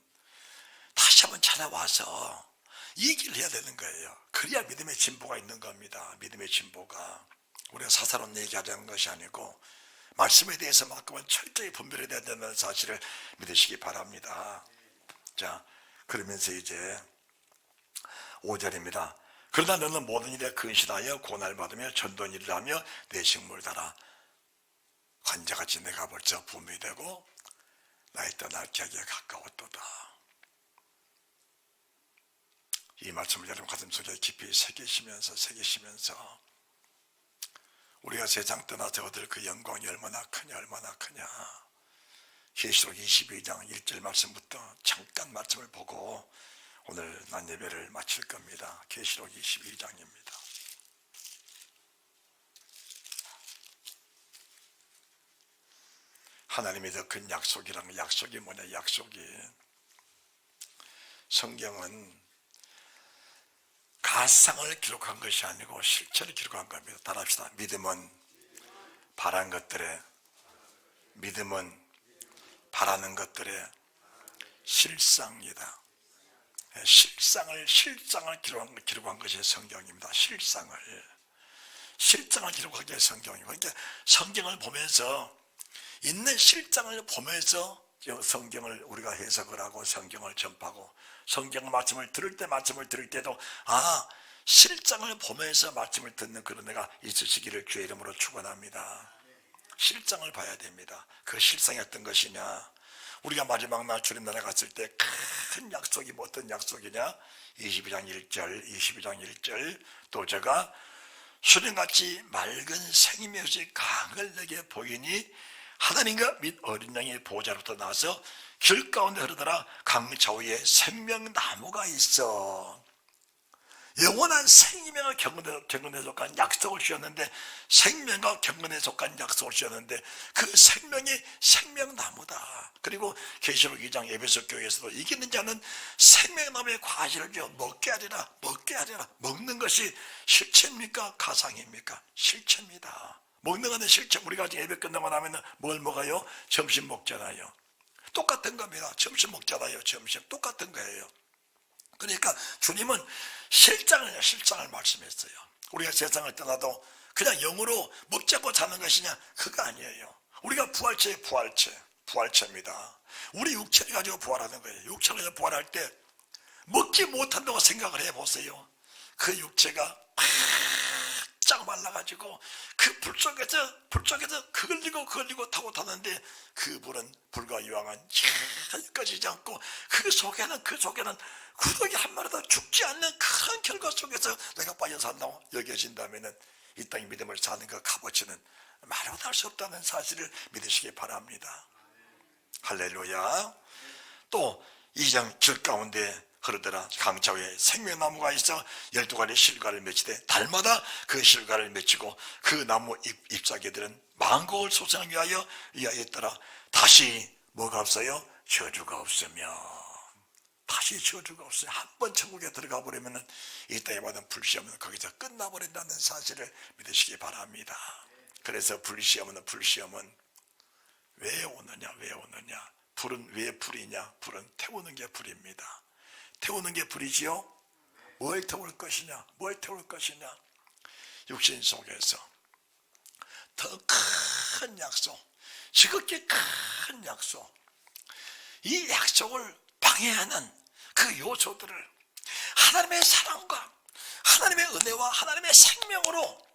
다시 한번 찾아와서 얘기를 해야 되는 거예요. 그래야 믿음의 진보가 있는 겁니다. 믿음의 진보가. 우리가 사사로운 얘기하자는 것이 아니고 말씀에 대해서만큼은 철저히 분별해야 된다는 사실을 믿으시기 바랍니다. 자, 그러면서 이제 5절입니다. 그러나 너는 모든 일에 근신하여 고난을 받으며 전도한 일을 하며 내 식물을 달아 관자같이 내가 벌써 붐이 되고 나의 떠날 격에 가까웠도다. 이 말씀을 여러분 가슴속에 깊이 새기시면서 우리가 세상 떠나서 얻을 그 영광이 얼마나 크냐. 계시록 22장 1절 말씀부터 잠깐 말씀을 보고 오늘 난 예배를 마칠 겁니다. 계시록 22장입니다. 하나님이 더 큰 약속이란 약속이 뭐냐? 약속이 성경은 가상을 기록한 것이 아니고 실체를 기록한 겁니다. 따라합시다. 믿음은 바라는 바라는 것들의 실상이다. 실상을 기록한 것이 성경입니다. 실상을 기록하기 위해 성경이고, 그러니까 성경을 보면서 있는 실상을 보면서 성경을 우리가 해석을 하고 성경을 전파하고 성경 말씀을 들을 때도 실상을 보면서 말씀을 듣는 그런 애가 있으시기를 주의 이름으로 축원합니다. 실상을 봐야 됩니다. 그 실상이 어떤 것이냐? 우리가 마지막 날 주님 나라 갔을 때 큰 약속이 어떤 약속이냐? 22장 1절 또 제가 수령같이 맑은 생명의 없이 강을 내게 보이니 하나님과 및 어린 양의 보좌로부터 나와서 길 가운데 흐르더라. 강 좌우에 생명나무가 있어. 영원한 생명을 경건에 속한 약속을 주셨는데, 생명과 경건에 속한 약속을 주셨는데 그 생명이 생명나무다. 그리고 계시록 2장 에베소 교회에서도 이기는 자는 생명나무의 과실을 주어 먹게 하리라. 먹는 것이 실체입니까? 가상입니까? 실체입니다. 먹는 것은 실체. 우리가 지금 예배 끝나고 나면 뭘 먹어요? 점심 먹잖아요. 똑같은 겁니다. 점심 먹잖아요. 점심 똑같은 거예요. 그러니까 주님은 실상을 말씀했어요. 우리가 세상을 떠나도 그냥 영으로 먹지 않고 사는 것이냐? 그거 아니에요. 우리가 부활체입니다. 우리 육체를 가지고 부활하는 거예요. 육체를 가지고 부활할 때 먹지 못한다고 생각을 해보세요. 그 육체가 쫙 말라가지고 그 불 속에서 그을리고 타고 타는데 그 불은 불과 유황한 꺼지지 않고 그 속에는 구더기 한 마리도 죽지 않는 큰 결과 속에서 내가 빠져 산다고 여겨진다면은 이 땅의 믿음을 사는 그 값어치는 말로도 할 수 없다는 사실을 믿으시기 바랍니다. 할렐루야. 또 2장 길 가운데 흐르더라. 강좌에 생명나무가 있어 12가지 실과를 맺히되 달마다 그 실과를 맺히고 그 나무 잎사귀들은 만국을 소생하기 위하여 있더라. 다시 뭐가 없어요? 저주가 없으며. 다시 저주가 없어요. 한 번 천국에 들어가 버리면 이 땅에 받은 불시험은 거기서 끝나버린다는 사실을 믿으시기 바랍니다. 그래서 불시험은 왜 오느냐? 불은 왜 불이냐? 불은 태우는 게 불입니다. 태우는 게 불이지요? 뭘 태울 것이냐? 육신 속에서 더 큰 약속, 지극히 큰 약속, 이 약속을 방해하는 그 요소들을 하나님의 사랑과 하나님의 은혜와 하나님의 생명으로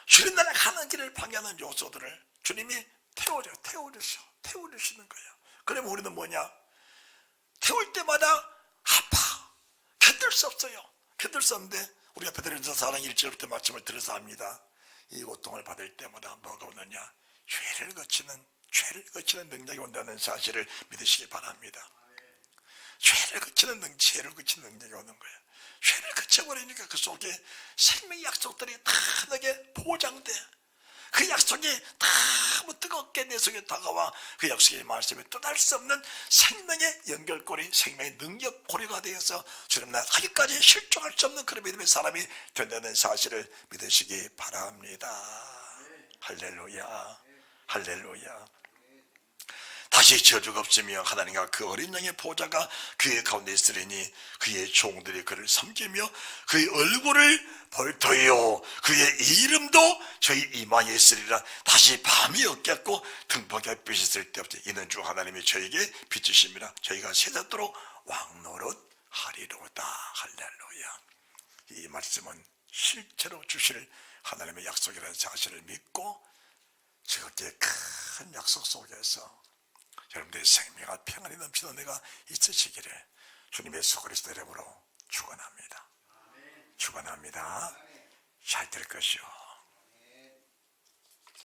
주님 나라 가는 길을 방해하는 요소들을 주님이 태워주시는 거예요. 그러면 우리는 뭐냐? 태울 때마다 아파. 견딜 수 없어요. 견딜 수 없는데 우리가 베드로전서 4장 1절부터 말씀을 들어서 합니다. 이 고통을 받을 때마다 뭐가 오느냐? 죄를 거치는 능력이 온다는 사실을 믿으시기 바랍니다. 죄를 거치는 능력이 오는 거예요. 죄를 거쳐버리니까 그 속에 생명의 약속들이 다 너에게 보장돼. 그 약속이 다 뜨겁게 내 속에 다가와 그 약속의 말씀에 떠날 수 없는 생명의 연결고리, 생명의 능력고리가 되어서 주님 나 거기까지 실종할 수 없는 그런 믿음의 사람이 된다는 사실을 믿으시기 바랍니다. 할렐루야. 다시 저주가 없으며 하나님과 그 어린 양의 보좌가 그의 가운데 있으리니 그의 종들이 그를 섬기며 그의 얼굴을 볼 터이요 그의 이름도 저희 이마에 있으리라. 다시 밤이 없겠고 등불에 빛이 있을 때 없지. 이는 주 하나님이 저에게 비추심이라. 저희가 세세토록 왕노릇하리로다. 할렐루야. 이 말씀은 실제로 주실 하나님의 약속이라는 사실을 믿고 지극히 큰 약속 속에서 여러분들의 생명과 평안이 넘치는 은혜가 있으시기를 주님의 예수 그리스도 이름으로 축원합니다. 잘 될 것이요